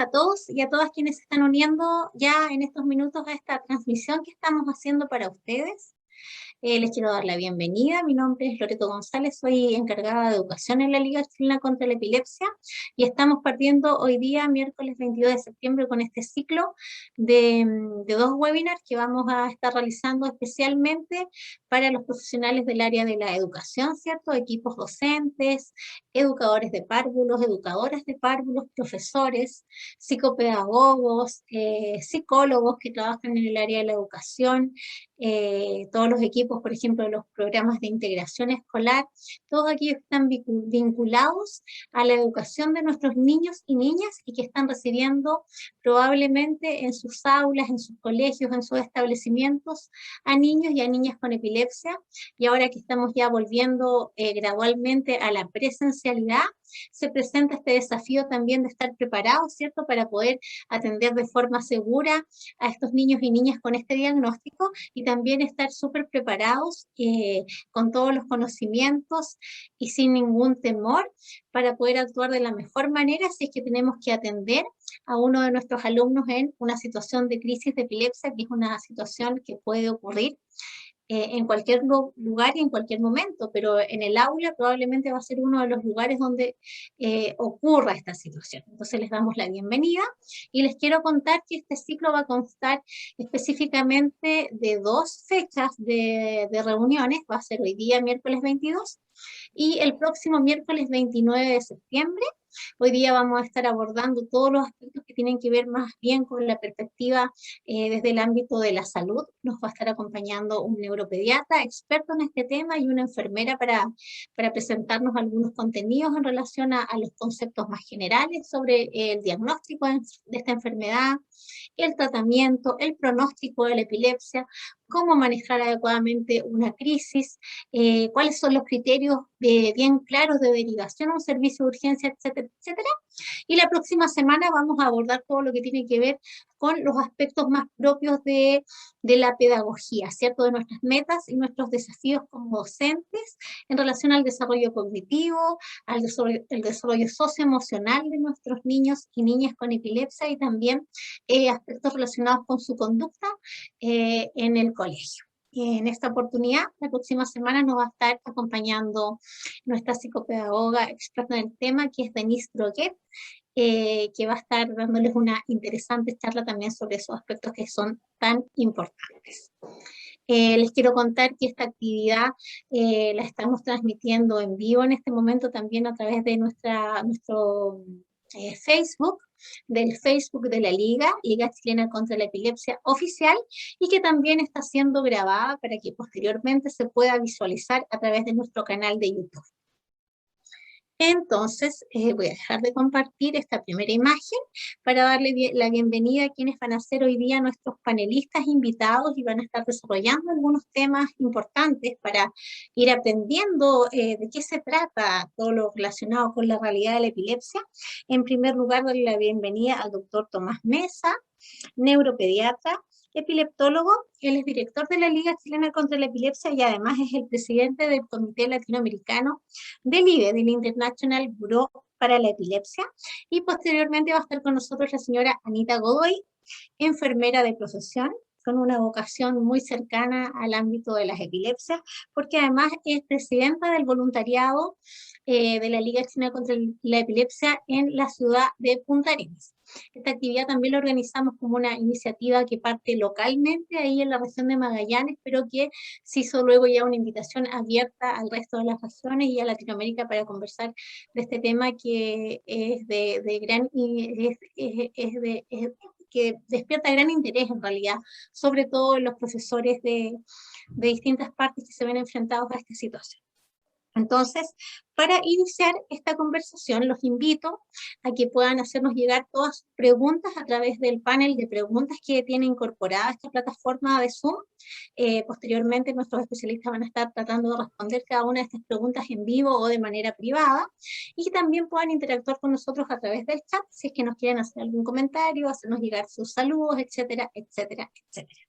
A todos y a todas quienes se están uniendo ya en estos minutos a esta transmisión que estamos haciendo para ustedes. Les quiero dar la bienvenida. Mi nombre es Loreto González, soy encargada de educación en la Liga Chilena contra la Epilepsia y estamos partiendo hoy día, miércoles 22 de septiembre, con este ciclo de dos webinars que vamos a estar realizando especialmente para los profesionales del área de la educación, ¿cierto? Equipos docentes, educadores de párvulos, educadoras de párvulos, profesores, psicopedagogos, psicólogos que trabajan en el área de la educación, todos los equipos, por ejemplo, de los programas de integración escolar, todos aquellos que están vinculados a la educación de nuestros niños y niñas y que están recibiendo probablemente en sus aulas, en sus colegios, en sus establecimientos a niños y a niñas con epilepsia. Y ahora que estamos ya volviendo gradualmente a la presencialidad, se presenta este desafío también de estar preparados, ¿cierto?, para poder atender de forma segura a estos niños y niñas con este diagnóstico y también estar súper preparados con todos los conocimientos y sin ningún temor para poder actuar de la mejor manera si es que tenemos que atender a uno de nuestros alumnos en una situación de crisis de epilepsia, que es una situación que puede ocurrir en cualquier lugar y en cualquier momento, pero en el aula probablemente va a ser uno de los lugares donde ocurra esta situación. Entonces les damos la bienvenida y les quiero contar que este ciclo va a constar específicamente de dos fechas de reuniones, va a ser hoy día miércoles 22 y el próximo miércoles 29 de septiembre. Hoy día vamos a estar abordando todos los aspectos que tienen que ver más bien con la perspectiva desde el ámbito de la salud. Nos va a estar acompañando un neuropediatra experto en este tema y una enfermera para presentarnos algunos contenidos en relación a los conceptos más generales sobre el diagnóstico de esta enfermedad, el tratamiento, el pronóstico de la epilepsia, cómo manejar adecuadamente una crisis, cuáles son los criterios bien claros de derivación a un servicio de urgencia, etcétera, etcétera. Y la próxima semana vamos a abordar todo lo que tiene que ver con los aspectos más propios de la pedagogía, ¿cierto? De nuestras metas y nuestros desafíos como docentes en relación al desarrollo cognitivo, el desarrollo socioemocional de nuestros niños y niñas con epilepsia y también aspectos relacionados con su conducta en el colegio. En esta oportunidad, la próxima semana nos va a estar acompañando nuestra psicopedagoga experta en el tema, que es Denise Droguet, que va a estar dándoles una interesante charla también sobre esos aspectos que son tan importantes. Les quiero contar que esta actividad la estamos transmitiendo en vivo en este momento también a través de nuestro Facebook, del Facebook de la Liga Chilena contra la Epilepsia Oficial, y que también está siendo grabada para que posteriormente se pueda visualizar a través de nuestro canal de YouTube. Entonces, voy a dejar de compartir esta primera imagen para darle la bienvenida a quienes van a ser hoy día nuestros panelistas invitados y van a estar desarrollando algunos temas importantes para ir aprendiendo de qué se trata todo lo relacionado con la realidad de la epilepsia. En primer lugar, darle la bienvenida al doctor Tomás Mesa, neuropediatra, epileptólogo. Él es director de la Liga Chilena contra la Epilepsia y además es el presidente del Comité Latinoamericano del IBE, del International Bureau para la Epilepsia. Y posteriormente va a estar con nosotros la señora Anita Godoy, enfermera de profesión, con una vocación muy cercana al ámbito de las epilepsias, porque además es presidenta del voluntariado de la Liga Chilena contra la Epilepsia en la ciudad de Punta Arenas. Esta actividad también la organizamos como una iniciativa que parte localmente ahí en la región de Magallanes, pero que se hizo luego ya una invitación abierta al resto de las regiones y a Latinoamérica para conversar de este tema que es de gran que despierta gran interés en realidad, sobre todo en los profesores de distintas partes que se ven enfrentados a esta situación. Entonces, para iniciar esta conversación, los invito a que puedan hacernos llegar todas sus preguntas a través del panel de preguntas que tiene incorporada esta plataforma de Zoom. Posteriormente, nuestros especialistas van a estar tratando de responder cada una de estas preguntas en vivo o de manera privada, y que también puedan interactuar con nosotros a través del chat, si es que nos quieren hacer algún comentario, hacernos llegar sus saludos, etcétera, etcétera, etcétera.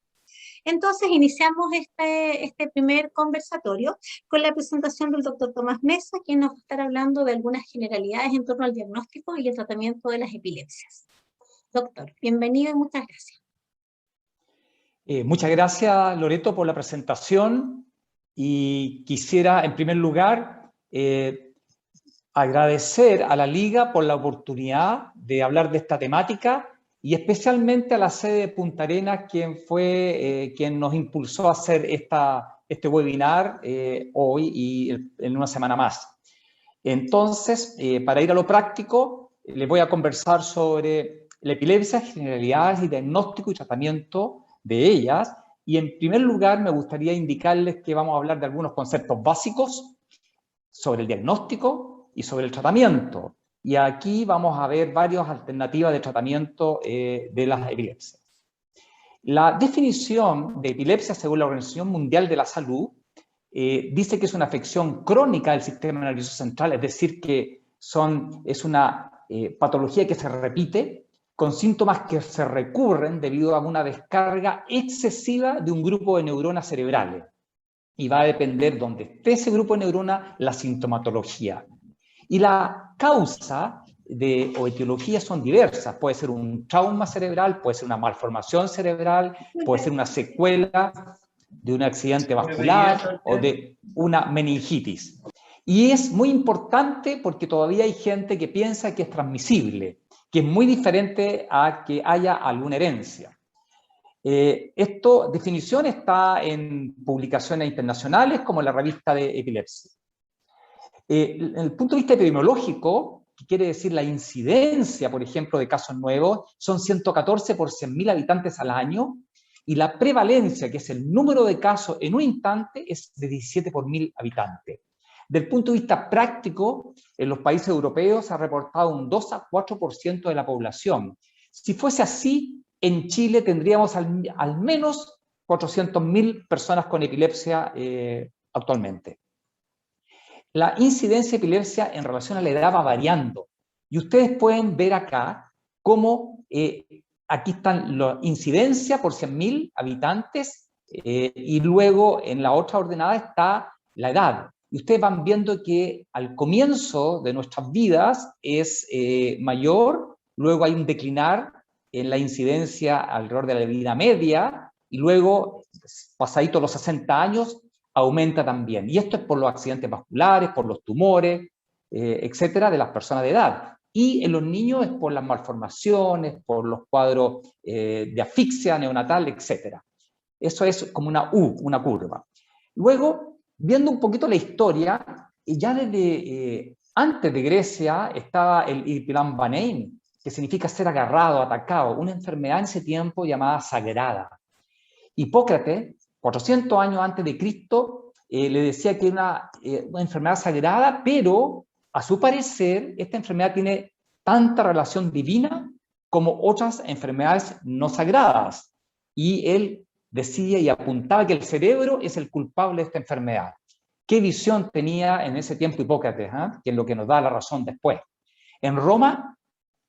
Entonces iniciamos este primer conversatorio con la presentación del doctor Tomás Mesa, quien nos va a estar hablando de algunas generalidades en torno al diagnóstico y el tratamiento de las epilepsias. Doctor, bienvenido y muchas gracias. Muchas gracias, Loreto, por la presentación, y quisiera, en primer lugar, agradecer a la Liga por la oportunidad de hablar de esta temática, y especialmente a la sede de Punta Arenas, quien nos impulsó a hacer este webinar hoy y en una semana más. Entonces, para ir a lo práctico, les voy a conversar sobre la epilepsia, generalidades y diagnóstico y tratamiento de ellas. Y en primer lugar, me gustaría indicarles que vamos a hablar de algunos conceptos básicos sobre el diagnóstico y sobre el tratamiento. Y aquí vamos a ver varias alternativas de tratamiento de las epilepsias. La definición de epilepsia, según la Organización Mundial de la Salud, dice que es una afección crónica del sistema nervioso central, es decir, que es una patología que se repite, con síntomas que se recurren debido a una descarga excesiva de un grupo de neuronas cerebrales. Y va a depender donde esté ese grupo de neuronas, la sintomatología. Y la causa o etiología son diversas. Puede ser un trauma cerebral, puede ser una malformación cerebral, puede ser una secuela de un accidente vascular o de una meningitis. Y es muy importante porque todavía hay gente que piensa que es transmisible, que es muy diferente a que haya alguna herencia. Esta definición está en publicaciones internacionales como la revista de epilepsia. En el punto de vista epidemiológico, que quiere decir la incidencia, por ejemplo, de casos nuevos, son 114 por 100.000 habitantes al año, y la prevalencia, que es el número de casos en un instante, es de 17 por 1.000 habitantes. Del punto de vista práctico, en los países europeos se ha reportado un 2 a 4% de la población. Si fuese así, en Chile tendríamos al menos 400.000 personas con epilepsia actualmente. La incidencia de epilepsia en relación a la edad va variando. Y ustedes pueden ver acá cómo aquí están la incidencia por 100.000 habitantes y luego en la otra ordenada está la edad. Y ustedes van viendo que al comienzo de nuestras vidas es mayor, luego hay un declinar en la incidencia alrededor de la vida media y luego, pasaditos los 60 años, aumenta también. Y esto es por los accidentes vasculares, por los tumores, etcétera, de las personas de edad. Y en los niños es por las malformaciones, por los cuadros de asfixia neonatal, etcétera. Eso es como una U, una curva. Luego, viendo un poquito la historia, ya desde antes de Grecia estaba el Iphilambanein, que significa ser agarrado, atacado, una enfermedad en ese tiempo llamada sagrada. Hipócrates, 400 años antes de Cristo, le decía que era una enfermedad sagrada, pero a su parecer esta enfermedad tiene tanta relación divina como otras enfermedades no sagradas. Y él decía y apuntaba que el cerebro es el culpable de esta enfermedad. ¿Qué visión tenía en ese tiempo Hipócrates? Que es lo que nos da la razón después. En Roma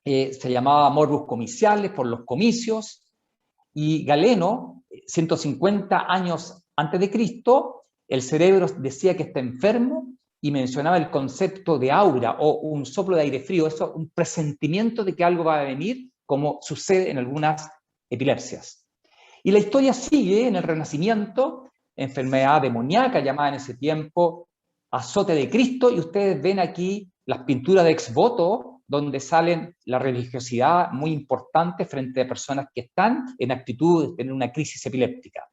se llamaba morbus comiciales por los comicios, y Galeno, 150 años antes de Cristo, el cerebro decía que está enfermo y mencionaba el concepto de aura o un soplo de aire frío, eso, un presentimiento de que algo va a venir, como sucede en algunas epilepsias. Y la historia sigue en el Renacimiento, enfermedad demoníaca llamada en ese tiempo azote de Cristo, y ustedes ven aquí las pinturas de ex voto, donde salen la religiosidad muy importante frente a personas que están en actitud de tener una crisis epiléptica.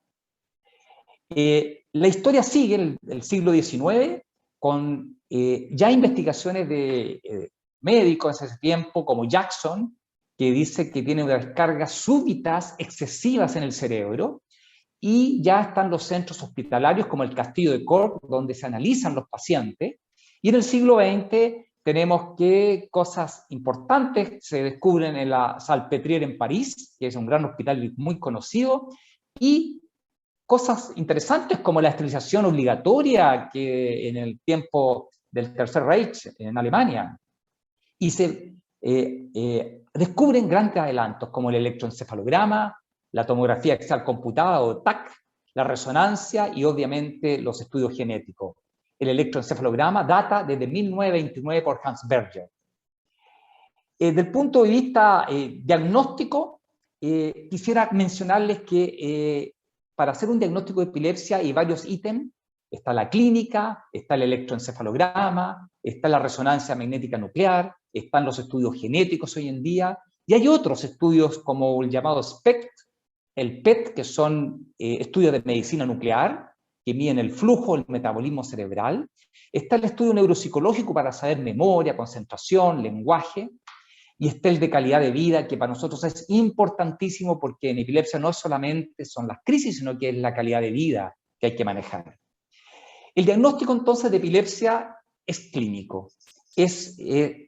La historia sigue en el siglo XIX con ya investigaciones de médicos en ese tiempo, como Jackson, que dice que tiene unas descargas súbitas excesivas en el cerebro, y ya están los centros hospitalarios como el Castillo de Cork, donde se analizan los pacientes, y en el siglo XX tenemos que cosas importantes se descubren en la Salpêtrière en París, que es un gran hospital muy conocido, y cosas interesantes como la esterilización obligatoria que en el tiempo del Tercer Reich en Alemania. Y se descubren grandes adelantos como el electroencefalograma, la tomografía axial computada o TAC, la resonancia y obviamente los estudios genéticos. El electroencefalograma data desde 1929 por Hans Berger. Desde el punto de vista diagnóstico, quisiera mencionarles que para hacer un diagnóstico de epilepsia hay varios ítems. Está la clínica, está el electroencefalograma, está la resonancia magnética nuclear, están los estudios genéticos hoy en día, y hay otros estudios como el llamado SPECT, el PET, que son estudios de medicina nuclear, que miden el flujo, el metabolismo cerebral. Está el estudio neuropsicológico para saber memoria, concentración, lenguaje. Y está el de calidad de vida, que para nosotros es importantísimo porque en epilepsia no solamente son las crisis, sino que es la calidad de vida que hay que manejar. El diagnóstico entonces de epilepsia es clínico,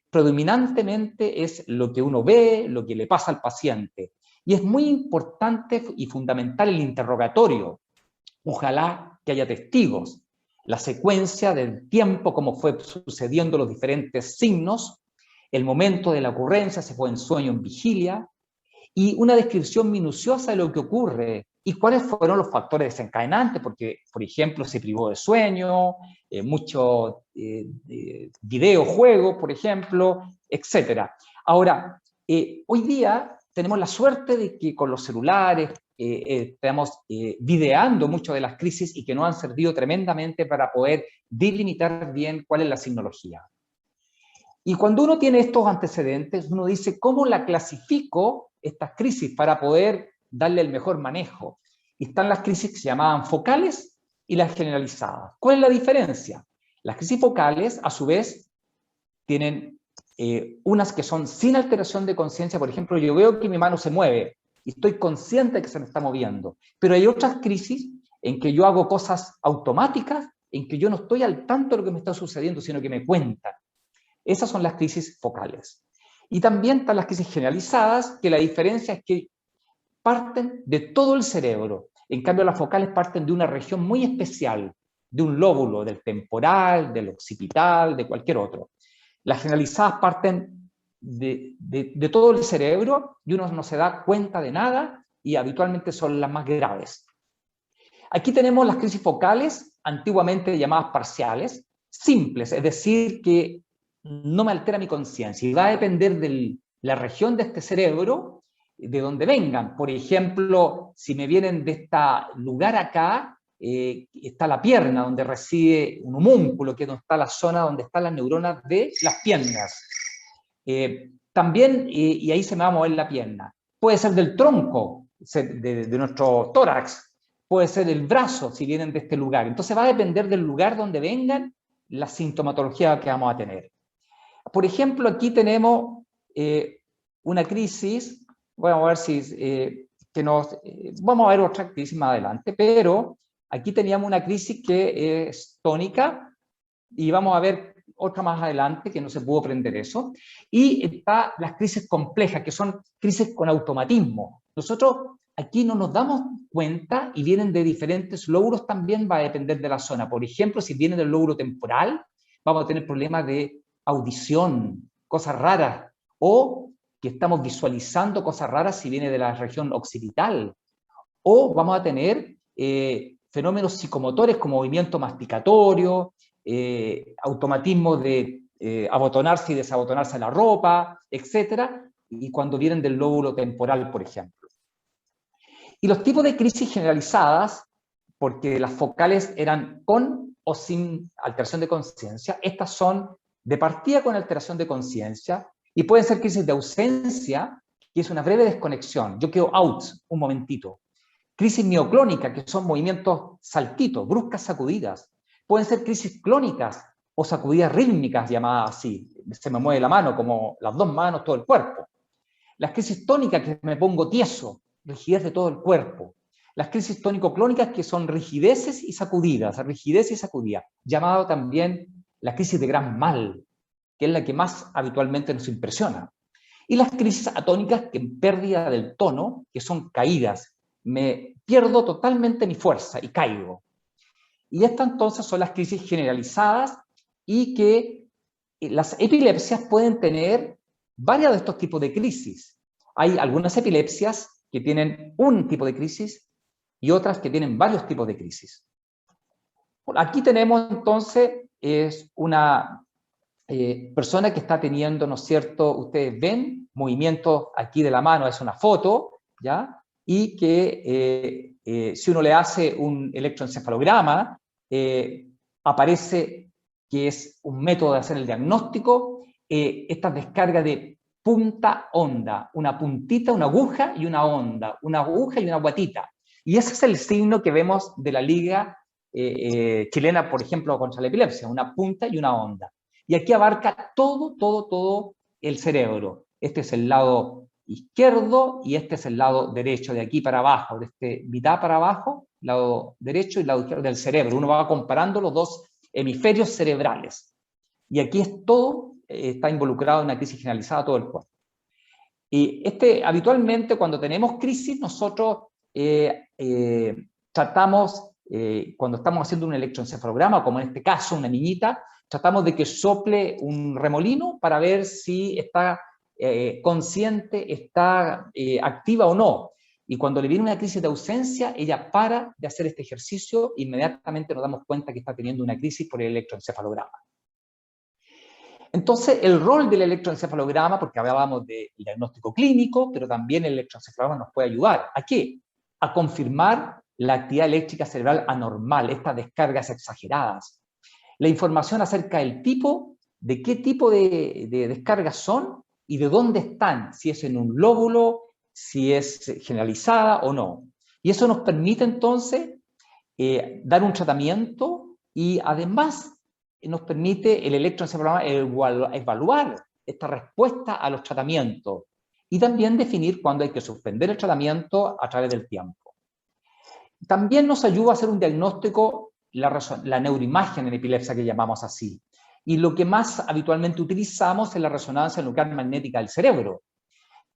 predominantemente es lo que uno ve, lo que le pasa al paciente. Y es muy importante y fundamental el interrogatorio. Ojalá que haya testigos, la secuencia del tiempo, cómo fue sucediendo los diferentes signos, el momento de la ocurrencia, si fue en sueño o en vigilia, y una descripción minuciosa de lo que ocurre y cuáles fueron los factores desencadenantes, porque, por ejemplo, se privó de sueño, mucho videojuego, por ejemplo, etc. Ahora, hoy día tenemos la suerte de que con los celulares estamos videando mucho de las crisis y que nos han servido tremendamente para poder delimitar bien cuál es la signología. Y cuando uno tiene estos antecedentes, uno dice, ¿cómo la clasifico estas crisis para poder darle el mejor manejo? Y están las crisis que se llamaban focales y las generalizadas. ¿Cuál es la diferencia? Las crisis focales, a su vez, tienen unas que son sin alteración de conciencia. Por ejemplo, yo veo que mi mano se mueve y estoy consciente de que se me está moviendo. Pero hay otras crisis en que yo hago cosas automáticas, en que yo no estoy al tanto de lo que me está sucediendo, sino que me cuentan. Esas son las crisis focales. Y también están las crisis generalizadas, que la diferencia es que parten de todo el cerebro. En cambio, las focales parten de una región muy especial, de un lóbulo, del temporal, del occipital, de cualquier otro. Las generalizadas parten de todo el cerebro y uno no se da cuenta de nada y habitualmente son las más graves. Aquí tenemos las crisis focales, antiguamente llamadas parciales, simples, es decir, que no me altera mi conciencia y va a depender de la región de este cerebro de donde vengan. Por ejemplo, si me vienen de este lugar acá, está la pierna, donde reside un homúnculo, que es donde está la zona donde están las neuronas de las piernas. También, y ahí se me va a mover la pierna. Puede ser del tronco, de nuestro tórax, puede ser el brazo, si vienen de este lugar. Entonces va a depender del lugar donde vengan la sintomatología que vamos a tener. Por ejemplo, aquí tenemos una crisis, vamos a ver si vamos a ver otra crisis más adelante, pero aquí teníamos una crisis que es tónica y vamos a ver otra más adelante que no se pudo prender eso. Y está las crisis complejas, que son crisis con automatismo. Nosotros aquí no nos damos cuenta y vienen de diferentes lóbulos, también va a depender de la zona. Por ejemplo, si viene del lóbulo temporal, vamos a tener problemas de audición, cosas raras, o que estamos visualizando cosas raras si viene de la región occipital, o vamos a tener fenómenos psicomotores como movimiento masticatorio, automatismo de abotonarse y desabotonarse la ropa, etc., y cuando vienen del lóbulo temporal, por ejemplo. Y los tipos de crisis generalizadas, porque las focales eran con o sin alteración de conciencia, estas son de partida con alteración de conciencia, y pueden ser crisis de ausencia, que es una breve desconexión, yo quedo out un momentito. Crisis mioclónica, que son movimientos saltitos, bruscas sacudidas. Pueden ser crisis clónicas o sacudidas rítmicas, llamadas así. Se me mueve la mano, como las dos manos, todo el cuerpo. Las crisis tónicas, que me pongo tieso, rigidez de todo el cuerpo. Las crisis tónico-clónicas, que son rigideces y sacudidas, rigidez y sacudida, llamado también la crisis de gran mal, que es la que más habitualmente nos impresiona. Y las crisis atónicas, que en pérdida del tono, que son caídas, me pierdo totalmente mi fuerza y caigo. Y estas entonces son las crisis generalizadas, y que las epilepsias pueden tener varios de estos tipos de crisis. Hay algunas epilepsias que tienen un tipo de crisis y otras que tienen varios tipos de crisis. Aquí tenemos entonces persona que está teniendo, ¿no es cierto? Ustedes ven movimientos aquí de la mano, es una foto, ¿ya? Y que si uno le hace un electroencefalograma, aparece que es un método de hacer el diagnóstico, esta descarga de punta onda, una puntita, una aguja y una onda, una aguja y una guatita. Y ese es el signo que vemos de la Liga Chilena, por ejemplo, contra la epilepsia, una punta y una onda. Y aquí abarca todo el cerebro. Este es el lado izquierdo y este es el lado derecho, de aquí para abajo, de este mitad para abajo, lado derecho y lado izquierdo del cerebro. Uno va comparando los dos hemisferios cerebrales. Y aquí es todo, está involucrado en una crisis generalizada todo el cuerpo. Y habitualmente cuando tenemos crisis, nosotros tratamos, cuando estamos haciendo un electroencefalograma, como en este caso una niñita, tratamos de que sople un remolino para ver si está consciente, está activa o no. Y cuando le viene una crisis de ausencia, ella para de hacer este ejercicio, inmediatamente nos damos cuenta que está teniendo una crisis por el electroencefalograma. Entonces, el rol del electroencefalograma, porque hablábamos del diagnóstico clínico, pero también el electroencefalograma nos puede ayudar. ¿A qué? A confirmar la actividad eléctrica cerebral anormal, estas descargas exageradas. La información acerca del tipo, de qué tipo de descargas son y de dónde están, si es en un lóbulo, si es generalizada o no. Y eso nos permite entonces dar un tratamiento y además nos permite el electroencefalograma evaluar esta respuesta a los tratamientos y también definir cuándo hay que suspender el tratamiento a través del tiempo. También nos ayuda a hacer un diagnóstico, la neuroimagen en epilepsia que llamamos así. Y lo que más habitualmente utilizamos es la resonancia nuclear magnética del cerebro,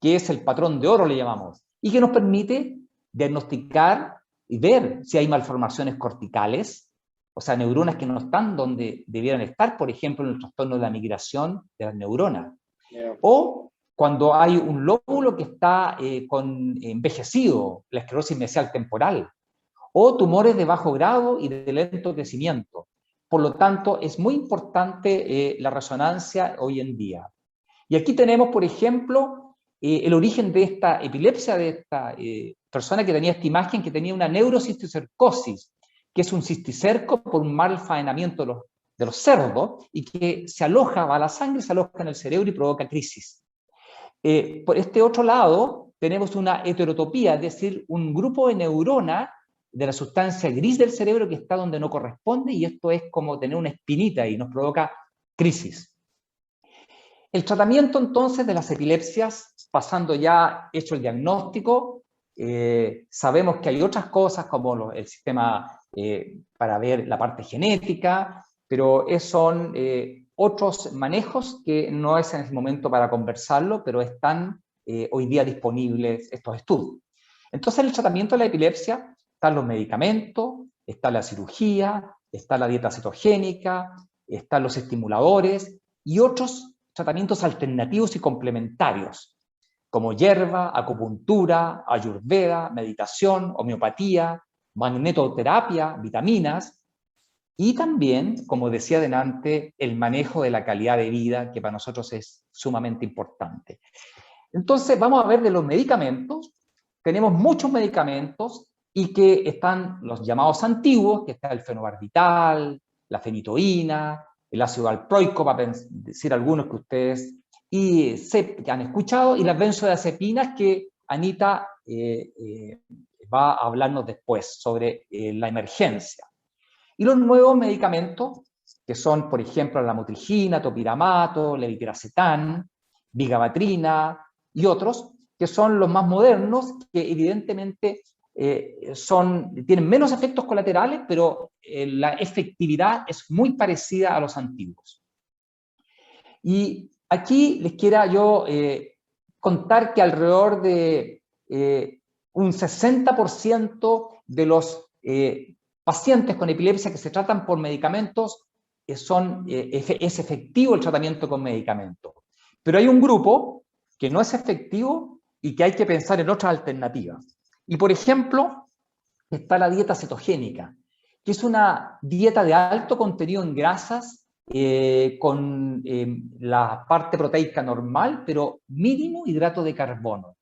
que es el patrón de oro, le llamamos, y que nos permite diagnosticar y ver si hay malformaciones corticales, o sea, neuronas que no están donde debieran estar, por ejemplo, en el trastorno de la migración de las neuronas. O cuando hay un lóbulo que está envejecido, la esclerosis mesial temporal, o tumores de bajo grado y de lento crecimiento. Por lo tanto, es muy importante la resonancia hoy en día. Y aquí tenemos, por ejemplo, el origen de esta epilepsia, de esta persona que tenía esta imagen, que tenía una neurocisticercosis, que es un cisticerco por un mal faenamiento de los cerdos, y que se aloja, va a la sangre, se aloja en el cerebro y provoca crisis. Por este otro lado, tenemos una heterotopía, es decir, un grupo de neuronas de la sustancia gris del cerebro que está donde no corresponde, y esto es como tener una espinita y nos provoca crisis. El tratamiento entonces de las epilepsias, pasando ya hecho el diagnóstico, sabemos que hay otras cosas como el sistema para ver la parte genética, pero son otros manejos que no es en este momento para conversarlo, pero están hoy día disponibles estos estudios. Entonces, en el tratamiento de la epilepsia están los medicamentos, está la cirugía, está la dieta cetogénica, están los estimuladores y otros tratamientos alternativos y complementarios, como hierba, acupuntura, ayurveda, meditación, homeopatía, magnetoterapia, vitaminas, y también, como decía delante, el manejo de la calidad de vida, que para nosotros es sumamente importante. Entonces, vamos a ver de los medicamentos. Tenemos muchos medicamentos y que están los llamados antiguos, que está el fenobarbital, la fenitoína, el ácido valproico, para decir algunos que ustedes que han escuchado, y las benzodiazepinas que Anita va a hablarnos después sobre la emergencia. Y los nuevos medicamentos, que son, por ejemplo, la lamotrigina, topiramato, levetiracetam, vigabatrina y otros, que son los más modernos, que evidentemente tienen menos efectos colaterales, pero la efectividad es muy parecida a los antiguos. Y aquí les quiero yo contar que alrededor de un 60% de los pacientes con epilepsia que se tratan por medicamentos es efectivo el tratamiento con medicamentos. Pero hay un grupo que no es efectivo y que hay que pensar en otras alternativas. Y por ejemplo, está la dieta cetogénica, que es una dieta de alto contenido en grasas con la parte proteica normal, pero mínimo hidrato de carbono.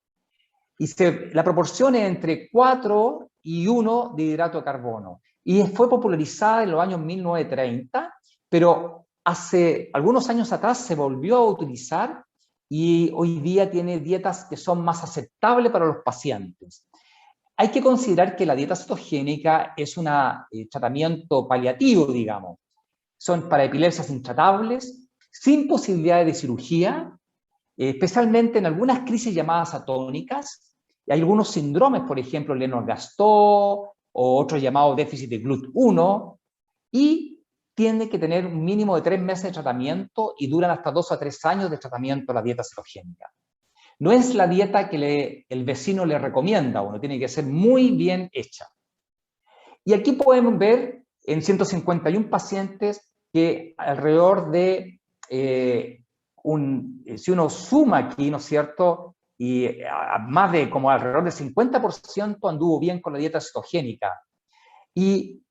Y la proporción es entre 4 y 1 de hidrato de carbono. Y fue popularizada en los años 1930, pero hace algunos años atrás se volvió a utilizar y hoy día tiene dietas que son más aceptables para los pacientes. Hay que considerar que la dieta cetogénica es un tratamiento paliativo, digamos. Son para epilepsias intratables, sin posibilidades de cirugía, especialmente en algunas crisis llamadas atónicas. Hay algunos síndromes, por ejemplo, Lennox-Gastaut o otros llamados déficit de GLUT1, y tiene que tener un mínimo de 3 meses de tratamiento y duran hasta 2 a 3 años de tratamiento la dieta cetogénica. No es la dieta que el vecino le recomienda a uno, tiene que ser muy bien hecha. Y aquí podemos ver en 151 pacientes que alrededor de, si uno suma aquí, ¿no es cierto?, y más de como alrededor del 50% anduvo bien con la dieta cetogénica. Y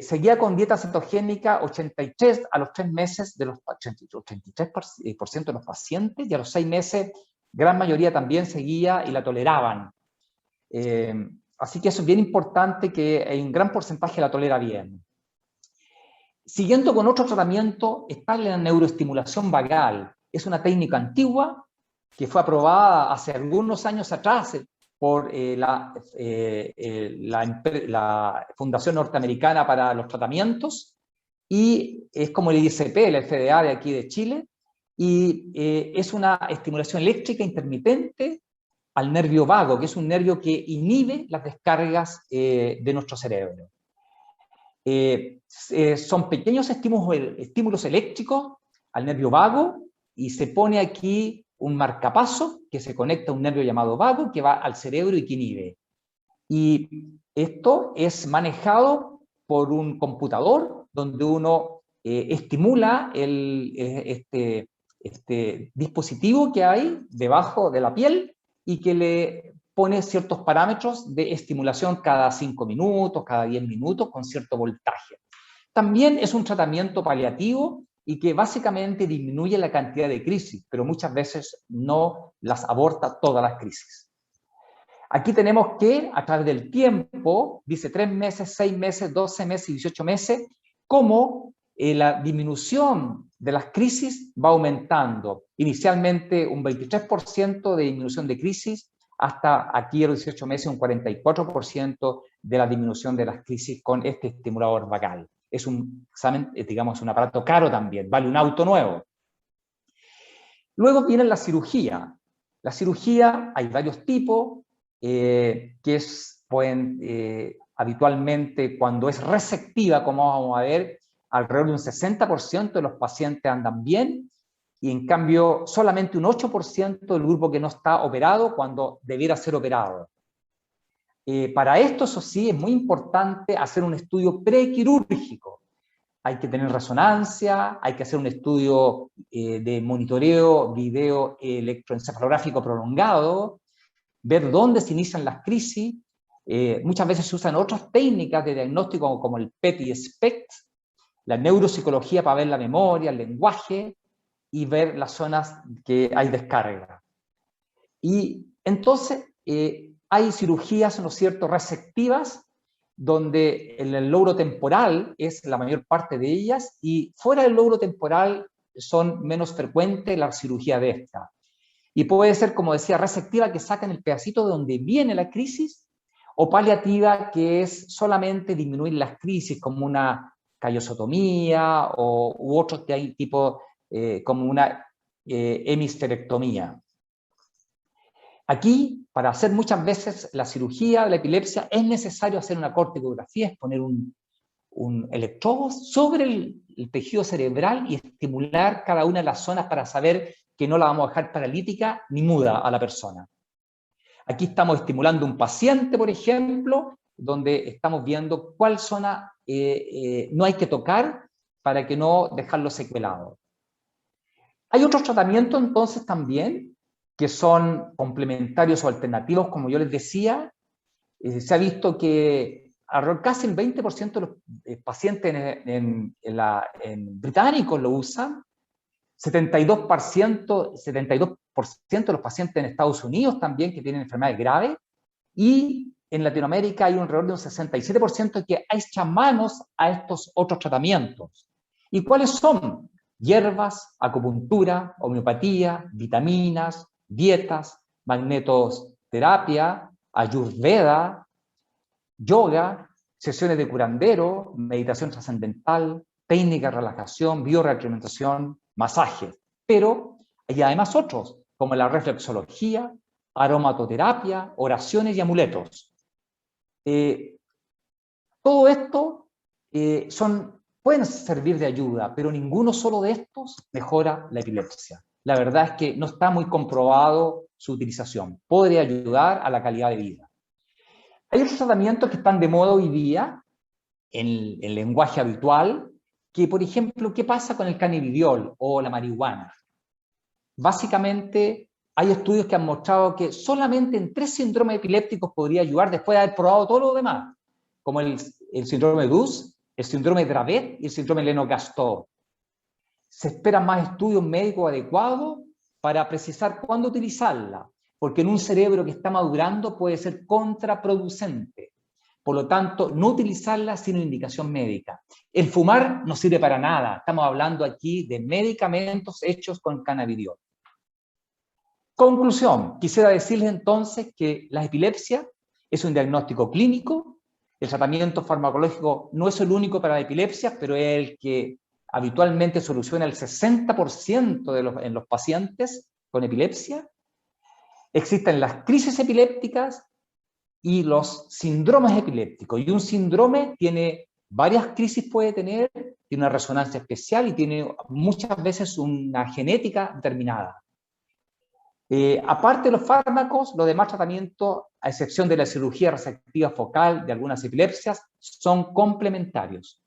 seguía con dieta cetogénica 83 a los 3 meses de los 83% de los pacientes, y a los 6 meses gran mayoría también seguía y la toleraban. Así que eso es bien importante, que hay un gran porcentaje la tolera bien. Siguiendo con otro tratamiento está la neuroestimulación vagal. Es una técnica antigua que fue aprobada hace algunos años atrás por la Fundación Norteamericana para los Tratamientos, y es como el ISP, el FDA de aquí de Chile, y es una estimulación eléctrica intermitente al nervio vago, que es un nervio que inhibe las descargas de nuestro cerebro. Son pequeños estímulos eléctricos al nervio vago, y se pone aquí un marcapaso que se conecta a un nervio llamado vago que va al cerebro y que inhibe. Y esto es manejado por un computador donde uno estimula este dispositivo que hay debajo de la piel y que le pone ciertos parámetros de estimulación cada 5 minutos, cada 10 minutos, con cierto voltaje. También es un tratamiento paliativo y que básicamente disminuye la cantidad de crisis, pero muchas veces no las aborta todas las crisis. Aquí tenemos que, a través del tiempo, dice 3 meses, 6 meses, 12 meses y 18 meses, cómo la disminución de las crisis va aumentando. Inicialmente un 23% de disminución de crisis, hasta aquí a los 18 meses un 44% de la disminución de las crisis con este estimulador vagal. Es un examen, digamos, un aparato caro también, vale un auto nuevo. Luego viene la cirugía. La cirugía hay varios tipos, pueden habitualmente, cuando es receptiva, como vamos a ver, alrededor de un 60% de los pacientes andan bien, y en cambio solamente un 8% del grupo que no está operado cuando debiera ser operado. Para esto, eso sí, es muy importante hacer un estudio prequirúrgico. Hay que tener resonancia, hay que hacer un estudio de monitoreo video electroencefalográfico prolongado, ver dónde se inician las crisis. Muchas veces se usan otras técnicas de diagnóstico como el PET y SPECT, la neuropsicología para ver la memoria, el lenguaje y ver las zonas que hay descarga. Y entonces hay cirugías, ¿no es cierto?, receptivas, donde el lóbulo temporal es la mayor parte de ellas, y fuera del lóbulo temporal son menos frecuentes la cirugía de esta. Y puede ser, como decía, receptiva, que sacan el pedacito de donde viene la crisis, o paliativa, que es solamente disminuir las crisis, como una callosotomía u otro tipo, como una hemisterectomía. Aquí, para hacer muchas veces la cirugía de la epilepsia, es necesario hacer una corticografía, es poner un electrodo sobre el tejido cerebral y estimular cada una de las zonas para saber que no la vamos a dejar paralítica ni muda a la persona. Aquí estamos estimulando un paciente, por ejemplo, donde estamos viendo cuál zona no hay que tocar para que no dejarlo secuelado. Hay otros tratamientos entonces también que son complementarios o alternativos, como yo les decía. Se ha visto que casi el 20% de los pacientes en británicos lo usan, 72% de los pacientes en Estados Unidos también que tienen enfermedades graves, y en Latinoamérica hay alrededor de un 67% que echan manos a estos otros tratamientos. ¿Y cuáles son? Hierbas, acupuntura, homeopatía, vitaminas, dietas, magnetoterapia, ayurveda, yoga, sesiones de curandero, meditación trascendental, técnica de relajación, bioretroalimentación, masajes. Pero hay además otros, como la reflexología, aromaterapia, oraciones y amuletos. Todo esto pueden servir de ayuda, pero ninguno solo de estos mejora la epilepsia. La verdad es que no está muy comprobado su utilización. Podría ayudar a la calidad de vida. Hay otros tratamientos que están de moda hoy día, en el lenguaje habitual, que por ejemplo, ¿qué pasa con el cannabidiol o la marihuana? Básicamente, hay estudios que han mostrado que solamente en 3 síndromes epilépticos podría ayudar después de haber probado todo lo demás, como el síndrome de Dus, el síndrome de Dravet y el síndrome de Lennox-Gastaut. Se esperan más estudios médicos adecuados para precisar cuándo utilizarla, porque en un cerebro que está madurando puede ser contraproducente. Por lo tanto, no utilizarla sin indicación médica. El fumar no sirve para nada. Estamos hablando aquí de medicamentos hechos con cannabidiol. Conclusión, quisiera decirles entonces que la epilepsia es un diagnóstico clínico, el tratamiento farmacológico no es el único para la epilepsia, pero es el que habitualmente soluciona el 60% en los pacientes con epilepsia. Existen las crisis epilépticas y los síndromes epilépticos. Y un síndrome tiene varias crisis, puede tener, tiene una resonancia especial y tiene muchas veces una genética determinada. Aparte de los fármacos, los demás tratamientos, a excepción de la cirugía resectiva focal de algunas epilepsias, son complementarios.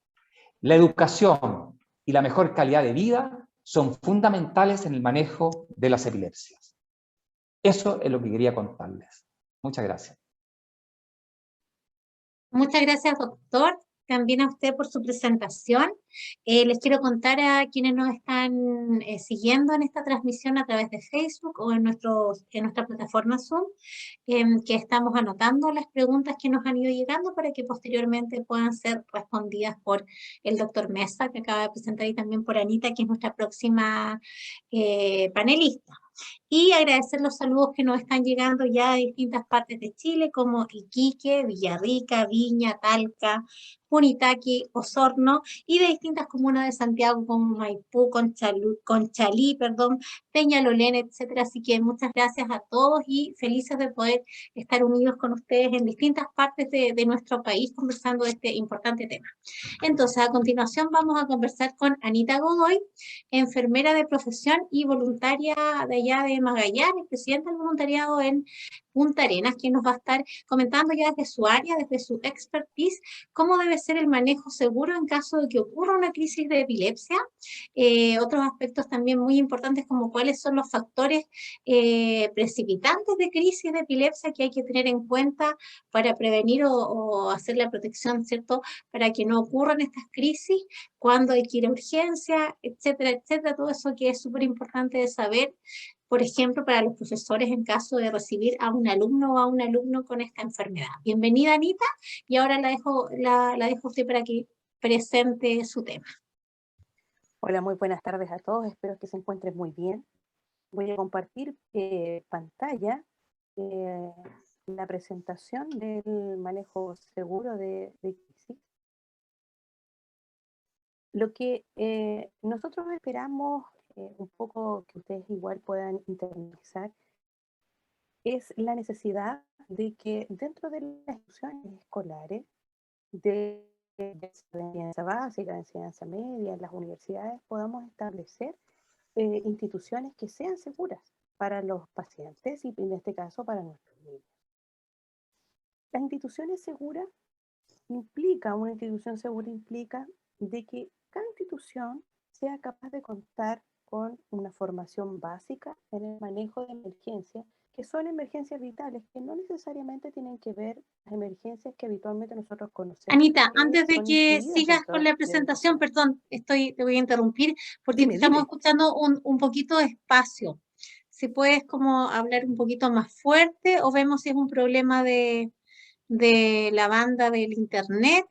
La educación y la mejor calidad de vida son fundamentales en el manejo de las epilepsias. Eso es lo que quería contarles. Muchas gracias. Muchas gracias, doctor. También a usted por su presentación. Les quiero contar a quienes nos están siguiendo en esta transmisión a través de Facebook o en nuestra plataforma Zoom, que estamos anotando las preguntas que nos han ido llegando para que posteriormente puedan ser respondidas por el doctor Mesa, que acaba de presentar, y también por Anita, que es nuestra próxima panelista. Y agradecer los saludos que nos están llegando ya de distintas partes de Chile, como Iquique, Villarrica, Viña, Talca, Punitaqui, Osorno, y de distintas comunas de Santiago como Maipú, Conchalí, Peñalolén, etcétera. Así que muchas gracias a todos y felices de poder estar unidos con ustedes en distintas partes de nuestro país conversando de este importante tema. Entonces, a continuación vamos a conversar con Anita Godoy, enfermera de profesión y voluntaria de allá de Magallanes, presidenta del voluntariado en Punta Arenas, quien nos va a estar comentando ya desde su área, desde su expertise, cómo debe ser el manejo seguro en caso de que ocurra una crisis de epilepsia. Otros aspectos también muy importantes, como cuáles son los factores precipitantes de crisis de epilepsia que hay que tener en cuenta para prevenir o hacer la protección, ¿cierto?, para que no ocurran estas crisis, cuándo hay que ir a urgencia, etcétera, etcétera. Todo eso que es súper importante de saber, por ejemplo, para los profesores en caso de recibir a un alumno o a un alumno con esta enfermedad. Bienvenida, Anita, y ahora la dejo a usted para que presente su tema. Hola, muy buenas tardes a todos, espero que se encuentren muy bien. Voy a compartir pantalla la presentación del manejo seguro de crisis. Lo que nosotros esperamos un poco que ustedes igual puedan internalizar es la necesidad de que dentro de las instituciones escolares, de enseñanza básica, de enseñanza media, en las universidades, podamos establecer instituciones que sean seguras para los pacientes y en este caso para nuestros niños. Las instituciones seguras una institución segura implica de que cada institución sea capaz de contar con una formación básica en el manejo de emergencia que son emergencias vitales, que no necesariamente tienen que ver las emergencias que habitualmente nosotros conocemos. Anita, que antes de son que incluidas sigas dentro con la de presentación, educación. perdón, te voy a interrumpir porque Dime, estamos dime. escuchando un poquito despacio. Si puedes como hablar un poquito más fuerte o vemos si es un problema de la banda del internet,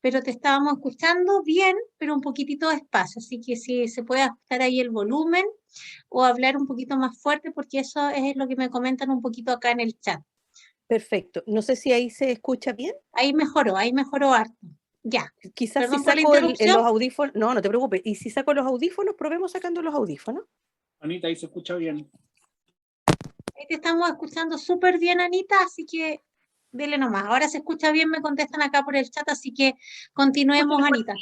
pero te estábamos escuchando bien, pero un poquitito despacio. Así que si se puede ajustar ahí el volumen o hablar un poquito más fuerte porque eso es lo que me comentan un poquito acá en el chat. Perfecto. No sé si ahí se escucha bien. Ahí mejoró harto. Ya. Quizás si Perdón por la saco interrupción. los audífonos, no te preocupes. Y si saco los audífonos, probemos sacando los audífonos. Anita, ahí se escucha bien. Ahí te estamos escuchando súper bien, Anita, así que dele nomás. Ahora se escucha bien, me contestan acá por el chat, así que continuemos, Anita.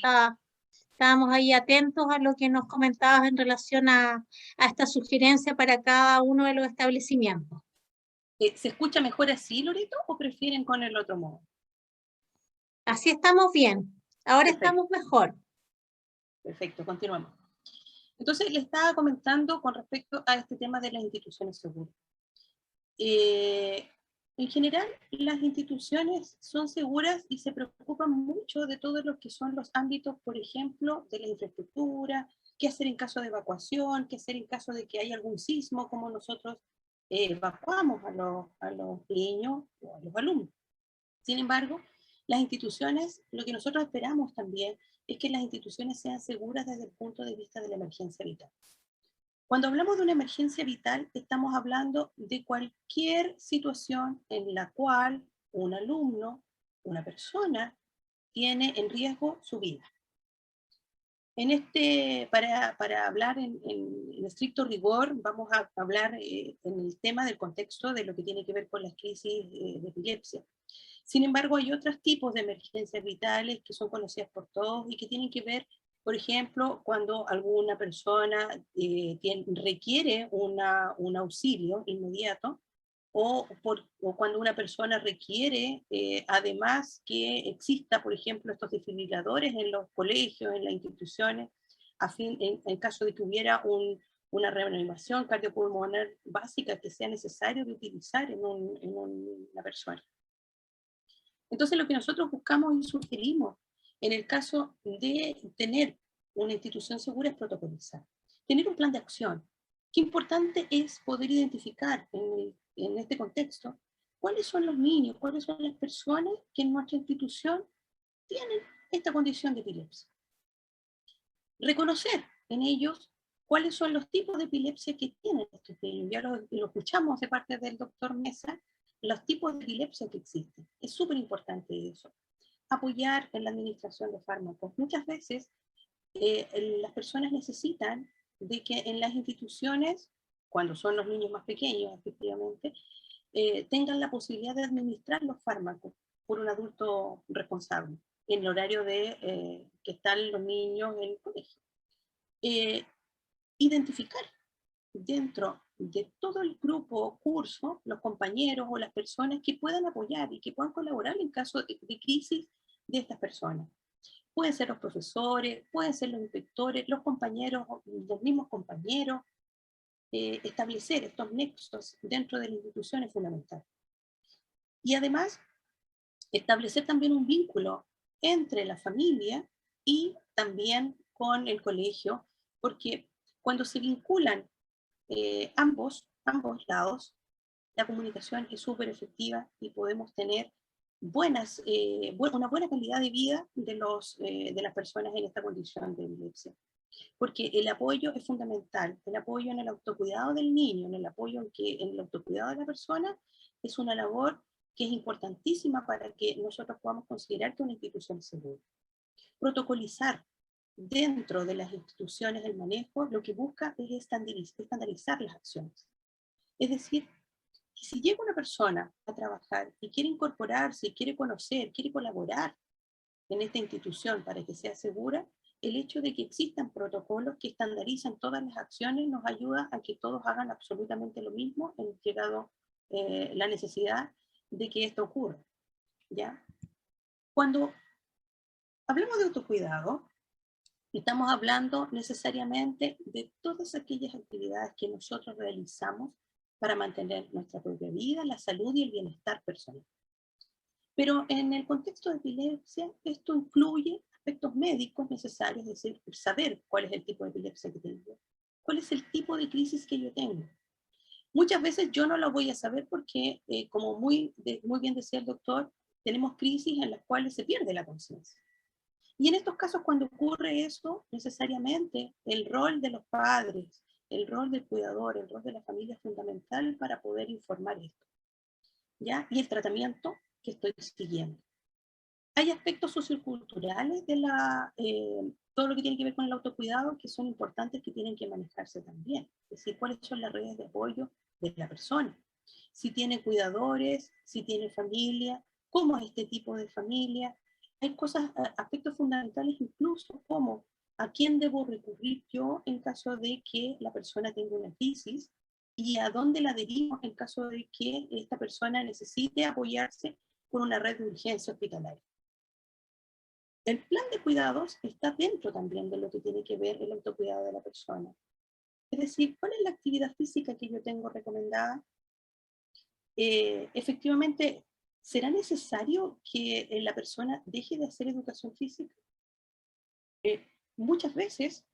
Estábamos ahí atentos a lo que nos comentabas en relación a esta sugerencia para cada uno de los establecimientos. ¿Se escucha mejor así, Loreto, o prefieren con el otro modo? Así estamos bien. Ahora Perfecto. estamos mejor. Perfecto, continuamos. Entonces, le estaba comentando con respecto a este tema de las instituciones seguras. En general, las instituciones son seguras y se preocupan mucho de todos los que son los ámbitos, por ejemplo, de la infraestructura, qué hacer en caso de evacuación, qué hacer en caso de que haya algún sismo, como nosotros evacuamos a los niños o a los alumnos. Sin embargo, las instituciones, lo que nosotros esperamos también es que las instituciones sean seguras desde el punto de vista de la emergencia vital. Cuando hablamos de una emergencia vital, estamos hablando de cualquier situación en la cual un alumno, una persona, tiene en riesgo su vida. Para hablar en estricto rigor, vamos a hablar en el tema del contexto de lo que tiene que ver con las crisis de epilepsia. Sin embargo, hay otros tipos de emergencias vitales que son conocidas por todos y que tienen que ver, por ejemplo, cuando alguna persona requiere un auxilio inmediato o cuando una persona requiere, además que exista, por ejemplo, estos desfibriladores en los colegios, en las instituciones, en caso de que hubiera una reanimación cardiopulmonar básica que sea necesario de utilizar en una persona. Entonces, lo que nosotros buscamos y sugerimos en el caso de tener una institución segura es protocolizar, tener un plan de acción. Qué importante es poder identificar en este contexto cuáles son los niños, cuáles son las personas que en nuestra institución tienen esta condición de epilepsia. Reconocer en ellos cuáles son los tipos de epilepsia que tienen estos niños. Ya lo escuchamos de parte del doctor Mesa, los tipos de epilepsia que existen. Es súper importante eso. Apoyar en la administración de fármacos. Muchas veces las personas necesitan de que en las instituciones, cuando son los niños más pequeños, efectivamente, tengan la posibilidad de administrar los fármacos por un adulto responsable, en el horario de que están los niños en el colegio. Identificar dentro de todo el grupo o curso los compañeros o las personas que puedan apoyar y que puedan colaborar en caso de crisis de estas personas. Pueden ser los profesores, pueden ser los inspectores, los compañeros, los mismos compañeros. Establecer estos nexos dentro de la institución es fundamental. Y además, establecer también un vínculo entre la familia y también con el colegio, porque cuando se vinculan ambos lados, la comunicación es súper efectiva y podemos tener una buena calidad de vida de las personas en esta condición de epilepsia. Porque el apoyo es fundamental, el apoyo en el autocuidado del niño, en el apoyo en el autocuidado de la persona, es una labor que es importantísima para que nosotros podamos considerar que una institución es segura. Protocolizar dentro de las instituciones el manejo, lo que busca es estandarizar las acciones. Es decir, que si llega una persona a trabajar y quiere incorporarse, quiere conocer, quiere colaborar en esta institución para que sea segura, el hecho de que existan protocolos que estandarizan todas las acciones nos ayuda a que todos hagan absolutamente lo mismo en llegado la necesidad de que esto ocurra. ¿Ya? Cuando hablamos de autocuidado, estamos hablando necesariamente de todas aquellas actividades que nosotros realizamos para mantener nuestra propia vida, la salud y el bienestar personal. Pero en el contexto de epilepsia, esto incluye aspectos médicos necesarios, es decir, saber cuál es el tipo de epilepsia que tengo, cuál es el tipo de crisis que yo tengo. Muchas veces yo no lo voy a saber porque, como muy bien decía el doctor, tenemos crisis en las cuales se pierde la conciencia. Y en estos casos, cuando ocurre eso, necesariamente el rol de los padres, el rol del cuidador, el rol de la familia es fundamental para poder informar esto, ¿ya? Y el tratamiento que estoy siguiendo. Hay aspectos socioculturales de todo lo que tiene que ver con el autocuidado que son importantes, que tienen que manejarse también. Es decir, cuáles son las redes de apoyo de la persona. Si tiene cuidadores, si tiene familia, cómo es este tipo de familia. Hay aspectos fundamentales incluso como a quién debo recurrir yo en caso de que la persona tenga una crisis y a dónde la derivo en caso de que esta persona necesite apoyarse con una red de urgencia hospitalaria. El plan de cuidados está dentro también de lo que tiene que ver el autocuidado de la persona. Es decir, ¿cuál es la actividad física que yo tengo recomendada? Efectivamente, ¿será necesario que la persona deje de hacer educación física? Muchas veces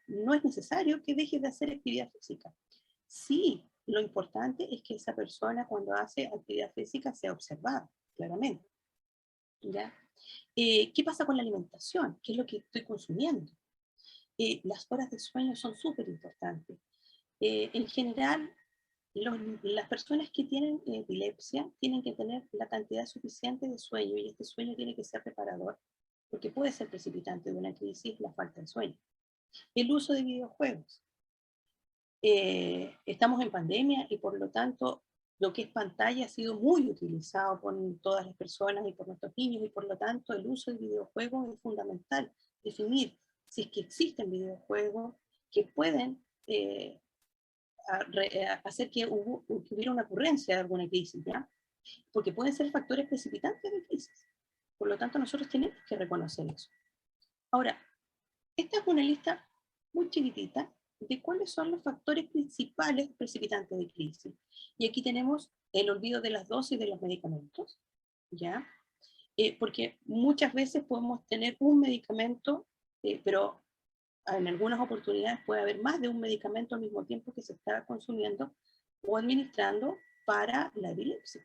no es necesario que deje de hacer actividad física. Sí, lo importante es que esa persona cuando hace actividad física sea observada, claramente. ¿Ya? ¿Qué pasa con la alimentación? ¿Qué es lo que estoy consumiendo? Las horas de sueño son súper importantes. En general, las personas que tienen epilepsia tienen que tener la cantidad suficiente de sueño, y este sueño tiene que ser reparador, porque puede ser precipitante de una crisis la falta de sueño. El uso de videojuegos. Estamos en pandemia y por lo tanto lo que es pantalla ha sido muy utilizado por todas las personas y por nuestros niños, y por lo tanto el uso de videojuegos es fundamental. Definir si es que existen videojuegos que pueden hacer que hubiera una ocurrencia de alguna crisis, ¿ya? Porque pueden ser factores precipitantes de crisis. Por lo tanto, nosotros tenemos que reconocer eso. Ahora, esta es una lista muy chiquitita de cuáles son los factores principales precipitantes de crisis. Y aquí tenemos el olvido de las dosis de los medicamentos, ¿ya? Porque muchas veces podemos tener un medicamento, pero en algunas oportunidades puede haber más de un medicamento al mismo tiempo que se está consumiendo o administrando para la epilepsia.